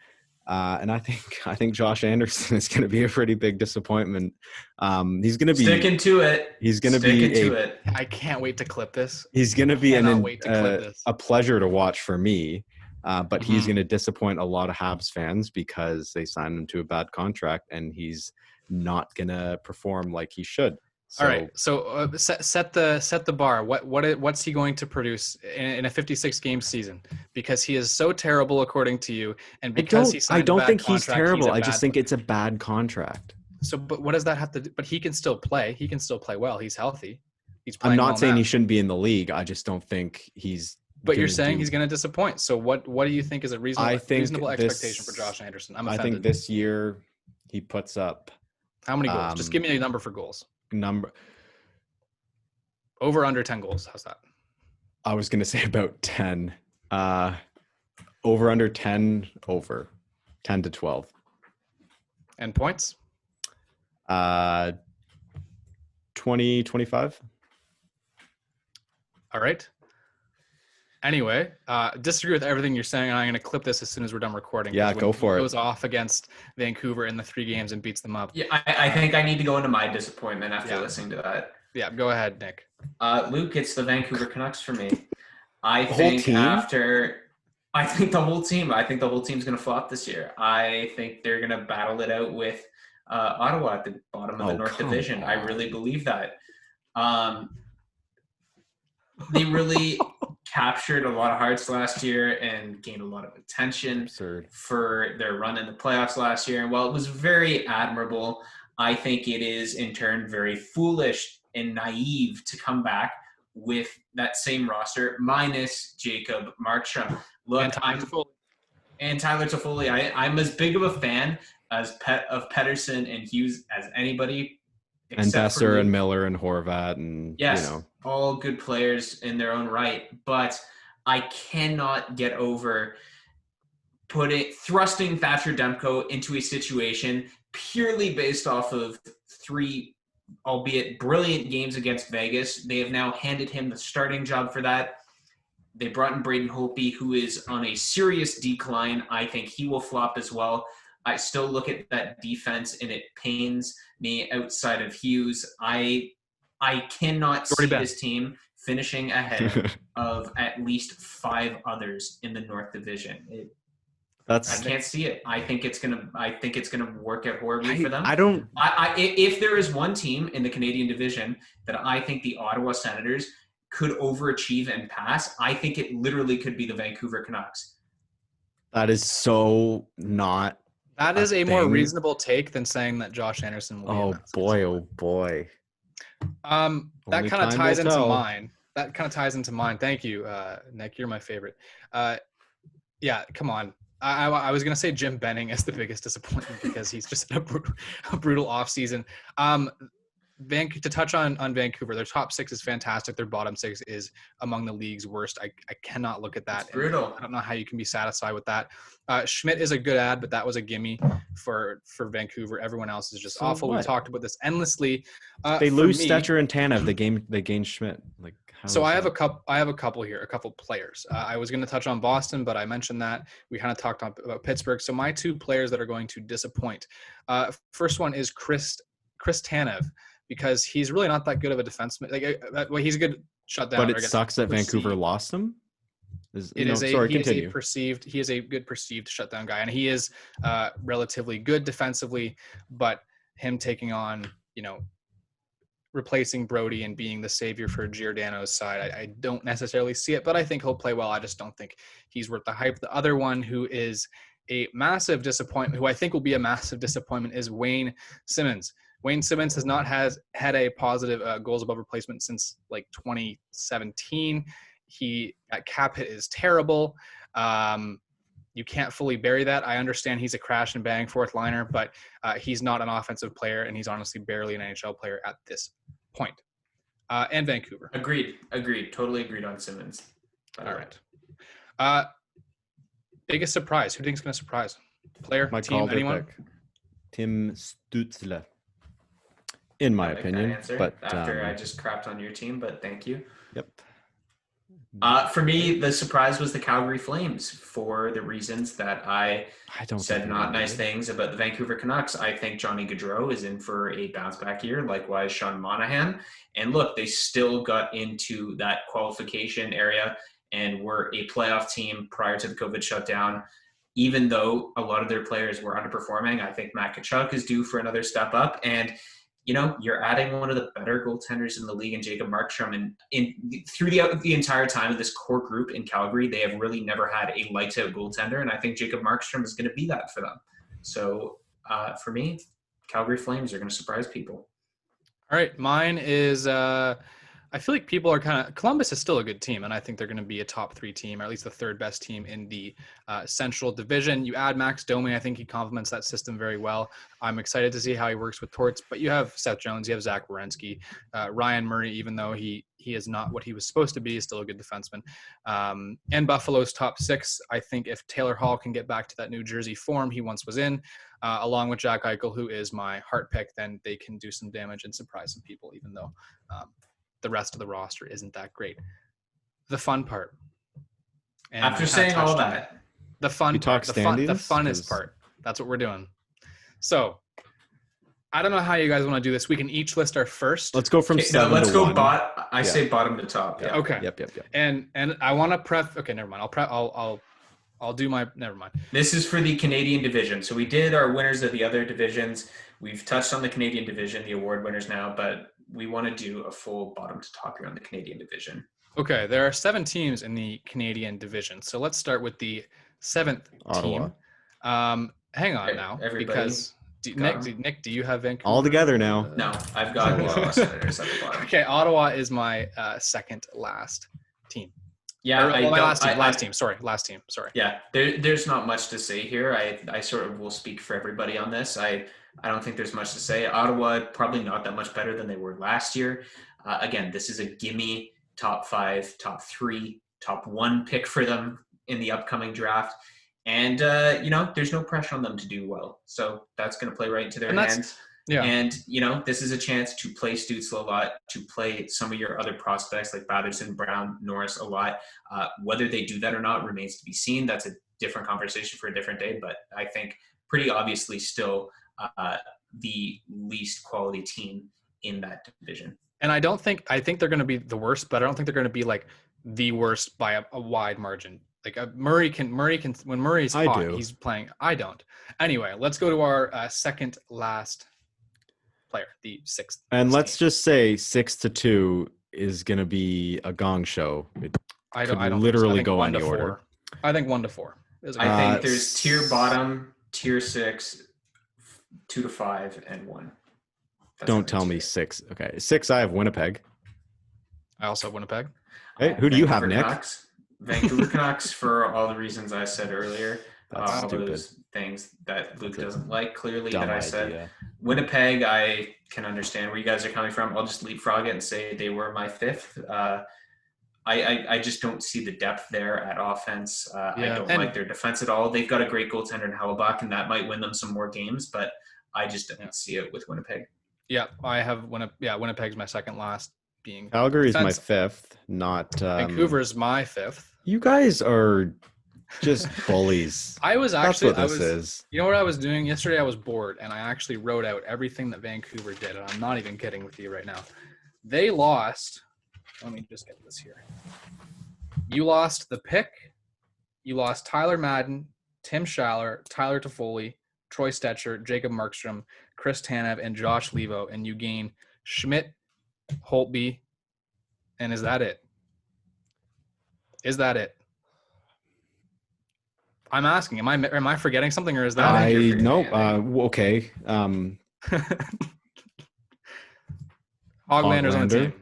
And I think Josh Anderson is going to be a pretty big disappointment. He's going to be sticking to it. He's going to be it. I can't wait to clip this. He's going to be a pleasure to watch for me. But he's going to disappoint a lot of Habs fans because they signed him to a bad contract and he's not going to perform like he should. So, All right. So set the bar. What's he going to produce in a 56 game season? Because he is so terrible according to you, and because he I signed a don't bad think he's contract, terrible. a I just bad think it's a bad contract. So, but what does that have to do? But he can still play. He can still play well. He's healthy. He's I'm playing not well saying now. he shouldn't be in the league. I just don't think he's. But you're saying he's going to disappoint. So what do you think is a reasonable expectation for Josh Anderson? I'm offended. I think this year he puts up. How many goals? Just give me a number for goals. Over under 10 goals. How's that? I was going to say about 10. Over under 10, over 10 to 12. And points? 20, 25. All right. Anyway, disagree with everything you're saying, and I'm going to clip this as soon as we're done recording. Yeah, go for it. Goes off against Vancouver in the 3 games and beats them up. Yeah, I think I need to go into my disappointment after listening to that. Yeah, go ahead, Nick. Luke, it's the Vancouver Canucks for me. I think the whole team. I think the whole team's going to flop this year. I think they're going to battle it out with Ottawa at the bottom of the North Division. I really believe that. They really captured a lot of hearts last year and gained a lot of attention for their run in the playoffs last year. And while it was very admirable, I think it is in turn very foolish and naive to come back with that same roster minus Jacob Markstrom. Look, and Tyler Toffoli. I'm as big of a fan of Pettersson and Hughes as anybody. And Besser and Miller and Horvat and all good players in their own right. But I cannot get over thrusting Thatcher Demko into a situation purely based off of 3, albeit brilliant games against Vegas. They have now handed him the starting job for that. They brought in Braden Holtby, who is on a serious decline. I think he will flop as well. I still look at that defense, and it pains me outside of Hughes. I cannot see this team finishing ahead of at least 5 others in the North Division. I can't see it. I think it's gonna work out horribly for them. If there is one team in the Canadian division that I think the Ottawa Senators could overachieve and pass, I think it literally could be the Vancouver Canucks. That is so not. That is a more reasonable take than saying that Josh Anderson will be. Oh boy. That kind of ties into mine. Thank you, Nick. You're my favorite. Yeah, come on. I was going to say Jim Benning is the biggest disappointment because he's just a brutal offseason. To touch on Vancouver, their top 6 is fantastic. Their bottom 6 is among the league's worst. I cannot look at that. It's brutal. I don't know how you can be satisfied with that. Schmidt is a good ad, but that was a gimme for Vancouver. Everyone else is just awful. We've talked about this endlessly. They lose Stetcher and Tanev. They gain Schmidt. I have a couple here, a couple players. I was going to touch on Boston, but I mentioned that. We kind of talked about Pittsburgh. So my 2 players that are going to disappoint. First one is Chris Tanev, because he's really not that good of a defenseman. He's a good shutdown. But it sucks that Vancouver lost him. He is a good perceived shutdown guy, and he is relatively good defensively. But him taking on, replacing Brody and being the savior for Giordano's side, I don't necessarily see it. But I think he'll play well. I just don't think he's worth the hype. The other one who is a massive disappointment, who I think will be a massive disappointment, is Wayne Simmons. Wayne Simmons has not had a positive goals above replacement since 2017. That cap hit is terrible. You can't fully bury that. I understand he's a crash and bang 4th liner, but he's not an offensive player, and he's honestly barely an NHL player at this point. And Vancouver. Agreed. Totally agreed on Simmons. All right. Biggest surprise. Who do you think is going to surprise? Player, team, anyone? Tim Stützle. In my opinion, but after I just crapped on your team, but thank you. Yep. For me, the surprise was the Calgary Flames for the reasons that I said not nice things about the Vancouver Canucks. I think Johnny Gaudreau is in for a bounce back year, likewise Sean Monahan. And look, they still got into that qualification area and were a playoff team prior to the COVID shutdown. Even though a lot of their players were underperforming, I think Matt Tkachuk is due for another step up. And you're adding one of the better goaltenders in the league in Jacob Markstrom. And through the entire time of this core group in Calgary, they have really never had a lights-out goaltender, and I think Jacob Markstrom is going to be that for them. So for me, Calgary Flames are going to surprise people. All right, mine is I feel like people are Columbus is still a good team, and I think they're going to be a top 3 team, or at least the 3rd best team in the Central Division. You add Max Domi, I think he complements that system very well. I'm excited to see how he works with Torts, but you have Seth Jones, you have Zach Werenski, Ryan Murray, even though he is not what he was supposed to be, is still a good defenseman. And Buffalo's top 6, I think if Taylor Hall can get back to that New Jersey form he once was in, along with Jack Eichel, who is my heart pick, then they can do some damage and surprise some people, even though the rest of the roster isn't that great. The fun part. And after saying all that, the fun part, the funnest part. That's what we're doing. So I don't know how you guys want to do this. We can each list our first. Let's go from 7 let's to go 1. I say bottom to top. Yeah. Okay. Yep. And I want to okay, never mind. I'll do my, never mind. This is for the Canadian division. So we did our winners of the other divisions. We've touched on the Canadian division, the award winners now, but we want to do a full bottom to top here on the Canadian division. Okay, there are 7 teams in the Canadian division. So let's start with the 7th team. Hang on now, because Nick, do you have Vancouver? All together now. No, I've got Ottawa Senators at the bottom. Okay, Ottawa is my second last team. Yeah, last team. Sorry. Yeah, there's not much to say here. I sort of will speak for everybody on this. I don't think there's much to say. Ottawa, probably not that much better than they were last year. Again, this is a gimme top 5, top 3, top 1 pick for them in the upcoming draft. And, there's no pressure on them to do well. So that's going to play right into their hands. Yeah. And, this is a chance to play Stützle a lot, to play some of your other prospects like Batherson, Brown, Norris a lot. Whether they do that or not remains to be seen. That's a different conversation for a different day. But I think pretty obviously still the least quality team in that division. And I think they're going to be the worst, but I don't think they're going to be like the worst by a wide margin. Like Murray can when Murray's hot, he's playing. I don't. Anyway, let's go to our second last player, the 6th. And let's just say 6-2 is going to be a gong show. I don't literally go on the order. I think 1-4. I think there's tier bottom, tier 6, 2-5, and 1. Don't tell me 6. Okay, 6. I have Winnipeg. I also have Winnipeg. Hey, who do you have, Nick? Vancouver Canucks for all the reasons I said earlier. That's all stupid. those things that Luke doesn't like, clearly, Dumb that I said. idea. Winnipeg, I can understand where you guys are coming from. I'll just leapfrog it and say they were my 5th. I just don't see the depth there at offense. I don't like their defense at all. They've got a great goaltender in Hellebuyck, and that might win them some more games, but I just don't see it with Winnipeg. Yeah, I have Winnipeg's my second last. Being Calgary's my 5th, not Vancouver's my 5th. You guys are just bullies. I was That's what this is. You know what I was doing yesterday? I was bored, and I actually wrote out everything that Vancouver did, and I'm not even kidding with you right now. They lost. Let me just get this here. You lost the pick. You lost Tyler Madden, Tim Schaller, Tyler Toffoli, Troy Stetcher, Jacob Markstrom, Chris Tanev, and Josh Levo, and you gain Schmidt, Holtby, and is that it? Is that it? I'm asking. Am I forgetting something, or is that it? No. Okay. Hoglander's on the team.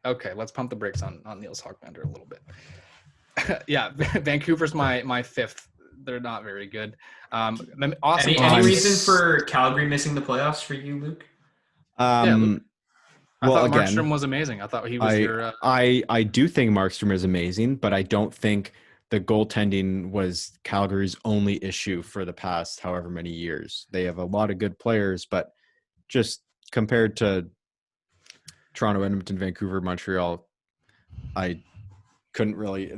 Okay, let's pump the brakes on Niels Hoglander a little bit. Yeah, Vancouver's my 5th. They're not very good. Awesome. Any reason for Calgary missing the playoffs for you, Luke? I thought Markstrom was amazing. I thought he was I do think Markstrom is amazing, but I don't think the goaltending was Calgary's only issue for the past however many years. They have a lot of good players, but just compared to Toronto, Edmonton, Vancouver, Montreal,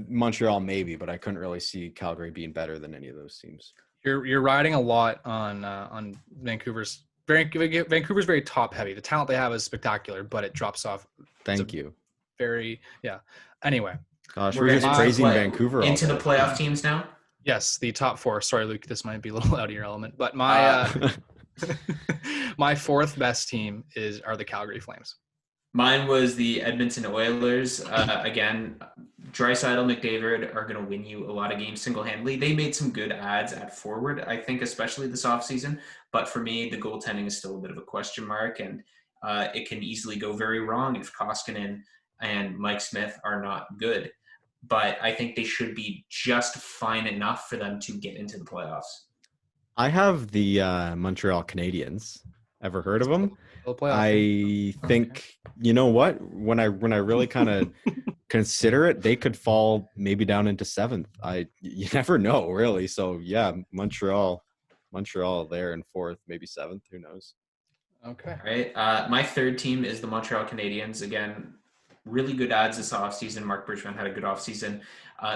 Montreal maybe, but I couldn't really see Calgary being better than any of those teams. You're riding a lot on Vancouver's. Vancouver's very top heavy. The talent they have is spectacular, but it drops off. Thank you. Anyway. Gosh, we're just praising Vancouver. Into the playoff teams now? Yes, the top 4. Sorry, Luke, this might be a little out of your element, but my My fourth best team are the Calgary Flames. Mine was the Edmonton Oilers. Again, Draisaitl, McDavid are going to win you a lot of games single-handedly. They made some good adds at forward, I think, especially this offseason. But for me, the goaltending is still a bit of a question mark, and it can easily go very wrong if Koskinen and Mike Smith are not good. But I think they should be just fine enough for them to get into the playoffs. I have the Montreal Canadiens. Ever heard of them? I think, you know what? When I really kind of consider it, they could fall maybe down into seventh. You never know, really. So yeah, Montreal there in fourth, maybe seventh. Who knows? Okay. All right. My third team is the Montreal Canadiens. Again, really good adds this offseason. Mark Bergevin had a good offseason.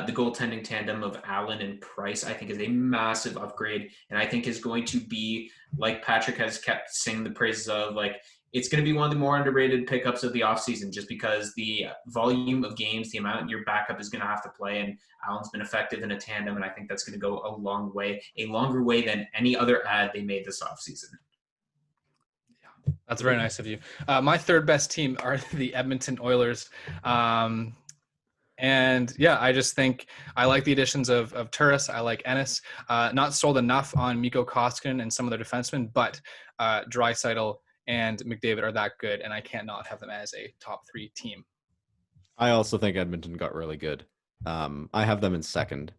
The goaltending tandem of Allen and Price, I think, is a massive upgrade, and I think is going to be, like Patrick has kept singing the praises of, like, it's going to be one of the more underrated pickups of the offseason, just because the volume of games, the amount your backup is going to have to play, and Allen's been effective in a tandem, and I think that's going to go a long way, a longer way than any other ad they made this offseason. That's very nice of you. My third best team are the Edmonton Oilers. And yeah, I just think I like the additions of Turris. I like Ennis. Not sold enough on Mikko Koskinen and some of their defensemen, but Draisaitl and McDavid are that good, and I can't not have them as a top 3 team. I also think Edmonton got really good. I have them in second.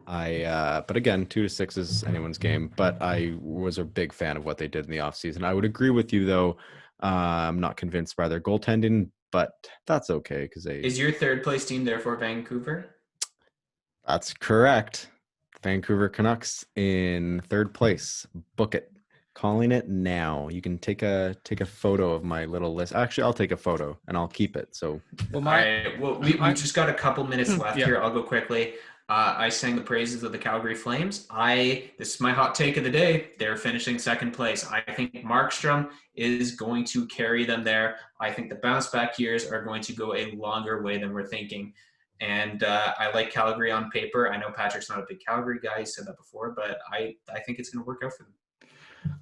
But again, 2-6 is anyone's game. But I was a big fan of what they did in the offseason. I would agree with you, though. I'm not convinced by their goaltending, but that's okay because Is your third place team therefore Vancouver? That's correct. Vancouver Canucks in third place. Book it. Calling it now. You can take a photo of my little list. Actually, I'll take a photo and I'll keep it. So, we just got a couple minutes left here. I'll go quickly. I sang the praises of the Calgary Flames. This is my hot take of the day. They're finishing second place. I think Markstrom is going to carry them there. I think the bounce back years are going to go a longer way than we're thinking. And I like Calgary on paper. I know Patrick's not a big Calgary guy. He said that before, but I think it's going to work out for them.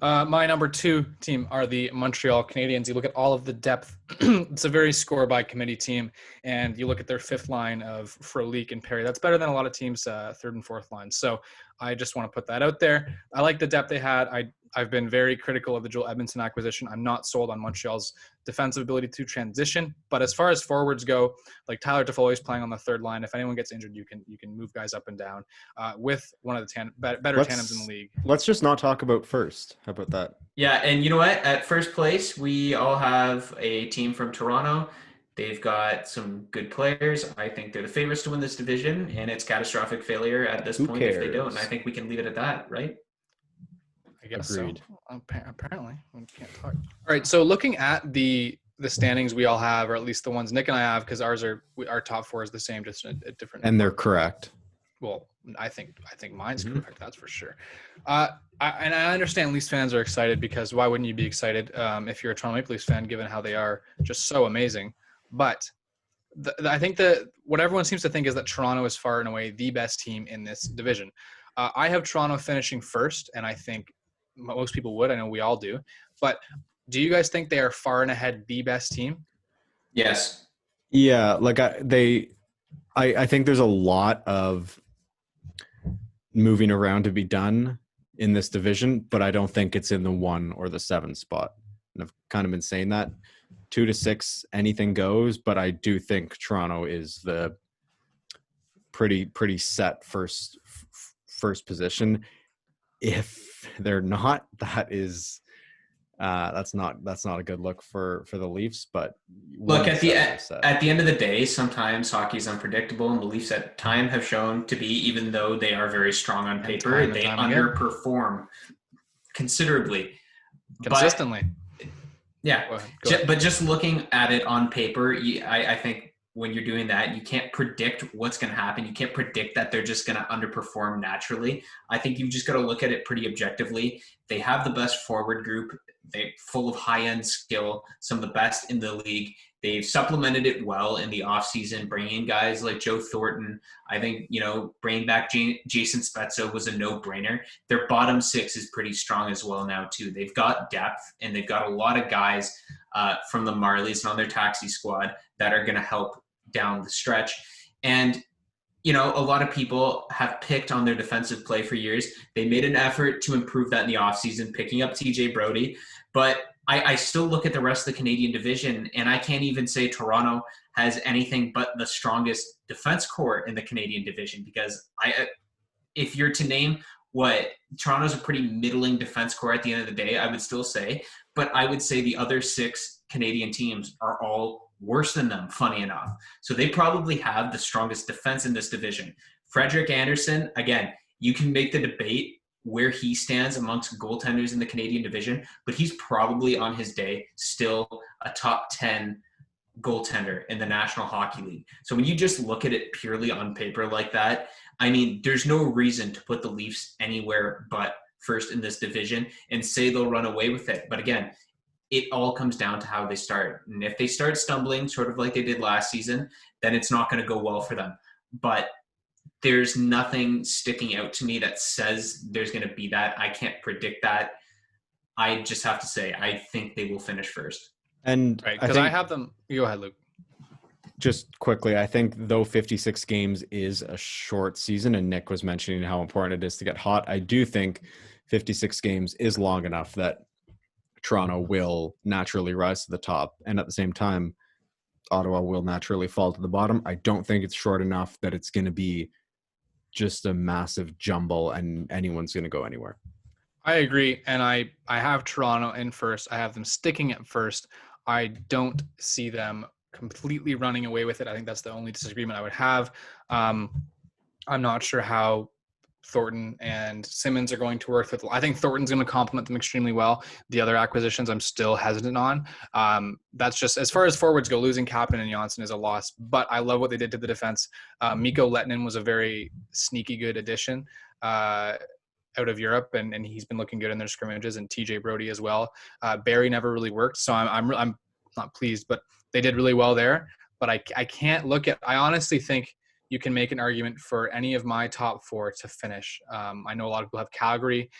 My number 2 team are the Montreal Canadiens. You look at all of the depth. It's a very score-by-committee team, and you look at their fifth line of Frolik and Perry. That's better than a lot of teams' third and fourth line. So I just want to put that out there. I like the depth they had. I've been very critical of the Joel Edmondson acquisition. I'm not sold on Montreal's defensive ability to transition. But as far as forwards go, like Tyler Toffoli is playing on the third line. If anyone gets injured, you can move guys up and down with one of the better tandems in the league. Let's just not talk about first. How about that? Yeah, and you know what? At first place, we all have a team from Toronto. They've got some good players. I think they're the favorites to win this division, and it's catastrophic failure at this point if they don't. And I think we can leave it at that, right? I guess Agreed. So. Apparently, we can't talk. All right, so looking at the standings we all have, or at least the ones Nick and I have, because our top 4 is the same, just a different. And they're correct. Well, I think mine's correct. That's for sure. And I understand Leafs fans are excited, because why wouldn't you be excited if you're a Toronto Maple Leafs fan, given how they are just so amazing? But I think that what everyone seems to think is that Toronto is far and away the best team in this division. I have Toronto finishing first, and I think most people would. I know we all do. But do you guys think they are far and ahead the best team? Yes. Yeah, like I think there's a lot of moving around to be done in this division, but I don't think it's in the 1 or the 7 spot. And I've kind of been saying that 2-6, anything goes, but I do think Toronto is the pretty set first position. If they're not, that's not a good look for the Leafs. But look, at the end of the day, sometimes hockey is unpredictable, and the Leafs at time have shown to be, even though they are very strong on paper, they underperform considerably, consistently. But just looking at it on paper, I think when you're doing that, you can't predict what's going to happen. You can't predict that they're just going to underperform naturally. I think you've just got to look at it pretty objectively. They have the best forward group They're full of high-end skill, some of the best in the league. They've supplemented it well in the offseason, bringing in guys like Joe Thornton. I think, bringing back Jason Spezza was a no-brainer. Their bottom six is pretty strong as well now, too. They've got depth, and they've got a lot of guys from the Marlies and on their taxi squad that are going to help down the stretch. And a lot of people have picked on their defensive play for years. They made an effort to improve that in the offseason, picking up TJ Brody. But I still look at the rest of the Canadian division, and I can't even say Toronto has anything but the strongest defense core in the Canadian division, because if you're to name what Toronto's a pretty middling defense core at the end of the day, I would still say, but I would say the other 6 Canadian teams are all worse than them, funny enough. So they probably have the strongest defense in this division. Frederick Anderson, again, you can make the debate where he stands amongst goaltenders in the Canadian division, but he's probably on his day still a top 10 goaltender in the National Hockey League. So when you just look at it purely on paper like that, I mean, there's no reason to put the Leafs anywhere but first in this division and say they'll run away with it. But again, it all comes down to how they start. And if they start stumbling, sort of like they did last season, then it's not going to go well for them. But there's nothing sticking out to me that says there's going to be that. I can't predict that. I just have to say, I think they will finish first. And right, because I have them. Go ahead, Luke. Just quickly, I think though 56 games is a short season, and Nick was mentioning how important it is to get hot, I do think 56 games is long enough that Toronto will naturally rise to the top. And at the same time, Ottawa will naturally fall to the bottom. I don't think it's short enough that it's going to be just a massive jumble and anyone's going to go anywhere. I agree. And I have Toronto in first. I have them sticking at first. I don't see them completely running away with it. I think that's the only disagreement I would have. I'm not sure how Thornton and Simmons are going to work with. I think Thornton's going to complement them extremely well. The other acquisitions I'm still hesitant on. That's just, as far as forwards go, losing Kapanen and Johnson is a loss, but I love what they did to the defense. Mikko Lehtinen was a very sneaky good addition out of Europe, and he's been looking good in their scrimmages, and TJ Brody as well. Barry never really worked, so I'm not pleased, but they did really well there. But I can't look at, I honestly think you can make an argument for any of my top 4 to finish. I know a lot of people have Calgary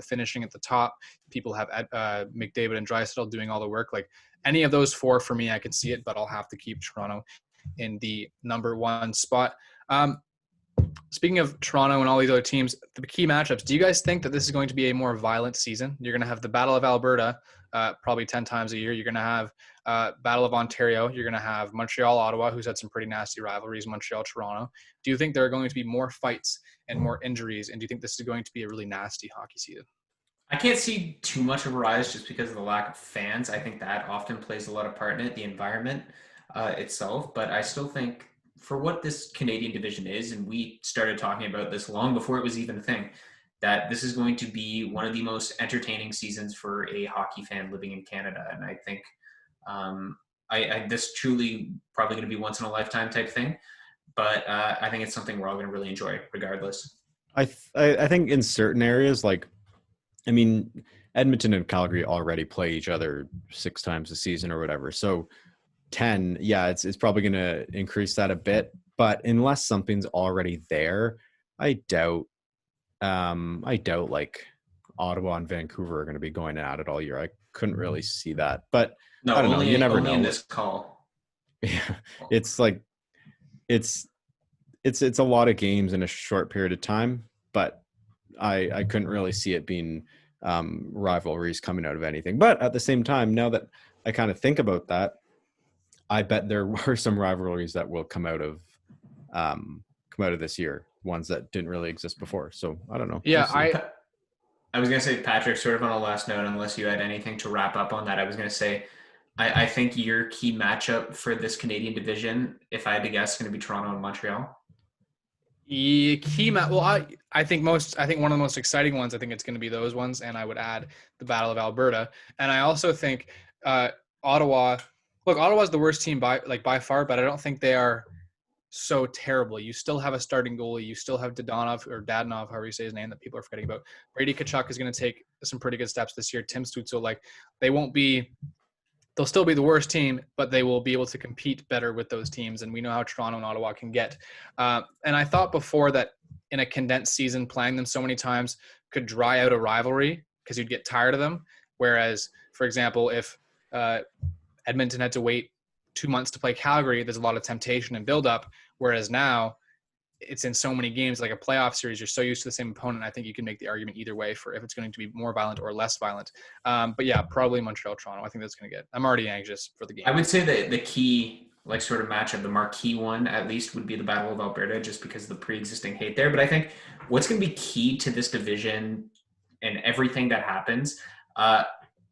finishing at the top. People have McDavid and Draisaitl doing all the work. Like any of those 4 for me, I can see it, but I'll have to keep Toronto in the number 1 spot. Speaking of Toronto and all these other teams, the key matchups, do you guys think that this is going to be a more violent season? You're going to have the Battle of Alberta probably 10 times a year. You're going to have Battle of Ontario. You're going to have Montreal-Ottawa, who's had some pretty nasty rivalries, Montreal-Toronto. Do you think there are going to be more fights and more injuries? And do you think this is going to be a really nasty hockey season? I can't see too much of a rise just because of the lack of fans. I think that often plays a lot of part in it, the environment itself. But I still think for what this Canadian division is, and we started talking about this long before it was even a thing, that this is going to be one of the most entertaining seasons for a hockey fan living in Canada. And I think this truly probably going to be once in a lifetime type thing, but I think it's something we're all going to really enjoy regardless. I think in certain areas, like, I mean, Edmonton and Calgary already play each other 6 times a season or whatever. So 10, yeah, it's probably going to increase that a bit, but unless something's already there, I doubt like Ottawa and Vancouver are going to be going at it all year. I couldn't really see that, but no, I don't know. You never know. In this call. Yeah, it's like it's a lot of games in a short period of time, but I couldn't really see it being rivalries coming out of anything. But at the same time, now that I kind of think about that, I bet there were some rivalries that will come out of this year, ones that didn't really exist before. So I don't know. Yeah, I was going to say, Patrick, sort of on a last note, unless you had anything to wrap up on that, I was going to say, I think your key matchup for this Canadian division, if I had to guess, is going to be Toronto and Montreal. I think one of the most exciting ones, I think it's going to be those ones, and I would add the Battle of Alberta. And I also think Ottawa. Look, Ottawa's the worst team by far, but I don't think they are so terrible. You still have a starting goalie. You still have Dadonov, however you say his name, that people are forgetting about. Brady Tkachuk is going to take some pretty good steps this year. Tim Stützle, like they'll still be the worst team, but they will be able to compete better with those teams. And we know how Toronto and Ottawa can get. And I thought before that in a condensed season, playing them so many times could dry out a rivalry because you'd get tired of them. Whereas, for example, if Edmonton had to wait 2 months to play Calgary, there's a lot of temptation and buildup. Whereas now it's in so many games, like a playoff series, you're so used to the same opponent. I think you can make the argument either way for if it's going to be more violent or less violent. But yeah, probably Montreal, Toronto. I think that's going to I'm already anxious for the game. I would say that the key, like sort of matchup, the marquee one at least would be the Battle of Alberta, just because of the pre-existing hate there. But I think what's going to be key to this division and everything that happens,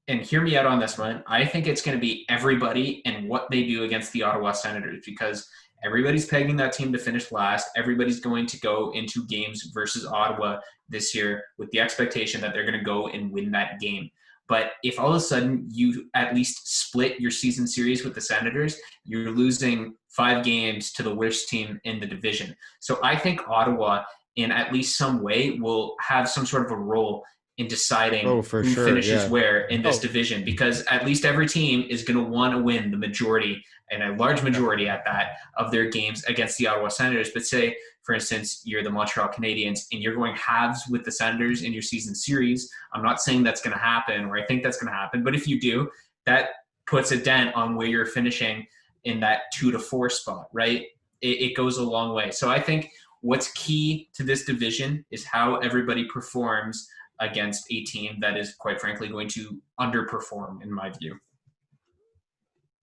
and hear me out on this one, I think it's going to be everybody and what they do against the Ottawa Senators, because everybody's pegging that team to finish last. Everybody's going to go into games versus Ottawa this year with the expectation that they're going to go and win that game. But if all of a sudden you at least split your season series with the Senators, you're losing 5 games to the worst team in the division. So I think Ottawa, in at least some way, will have some sort of a role in deciding who finishes where in this division, because at least every team is going to want to win the majority, and a large majority at that, of their games against the Ottawa Senators. But say, for instance, you're the Montreal Canadiens and you're going halves with the Senators in your season series. I'm not saying that's going to happen, or I think that's going to happen, but if you do, that puts a dent on where you're finishing in that 2 to 4 spot, right? It goes a long way. So I think what's key to this division is how everybody performs against a team that is, quite frankly, going to underperform, in my view.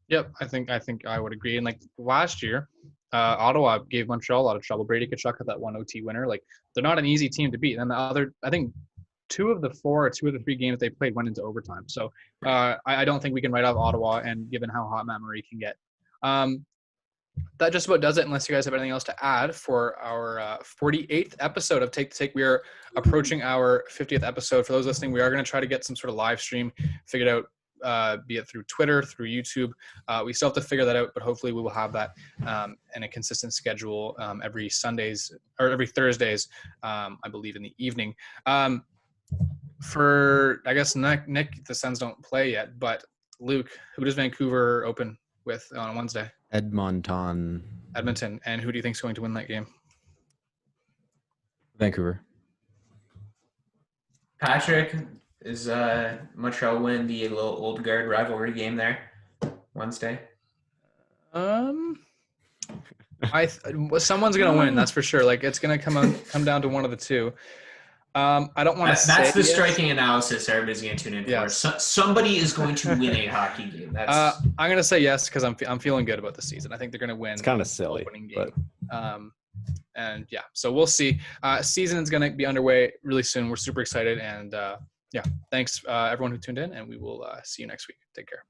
Yep, I think I would agree. And like last year, Ottawa gave Montreal a lot of trouble. Brady Tkachuk had that 1 OT winner. Like, they're not an easy team to beat. And the other, I think 2 of the 3 games they played went into overtime. So I don't think we can write off Ottawa, and given how hot Matt Murray can get. That just about does it, unless you guys have anything else to add for our 48th episode of Take the Take. We are approaching our 50th episode. For those listening, we are going to try to get some sort of live stream figured out, be it through Twitter, through YouTube. We still have to figure that out, but hopefully we will have that in a consistent schedule every Sundays or every Thursdays, I believe, in the evening. For, I guess, Nick, the Sens don't play yet, but Luke, who does Vancouver open with on Wednesday? Edmonton. And who do you think is going to win that game? Vancouver. Patrick, is Montreal win the little old guard rivalry game there Wednesday? Someone's gonna win, that's for sure. Like, it's gonna come down to one of the two. I don't want to. That's the striking analysis everybody's going to tune in for. Yes. Somebody is going to win a hockey game. I'm going to say yes because I'm feeling good about the season. I think they're going to win. It's kind of silly, but and yeah, so we'll see. Season is going to be underway really soon. We're super excited, and yeah, thanks everyone who tuned in, and we will see you next week. Take care.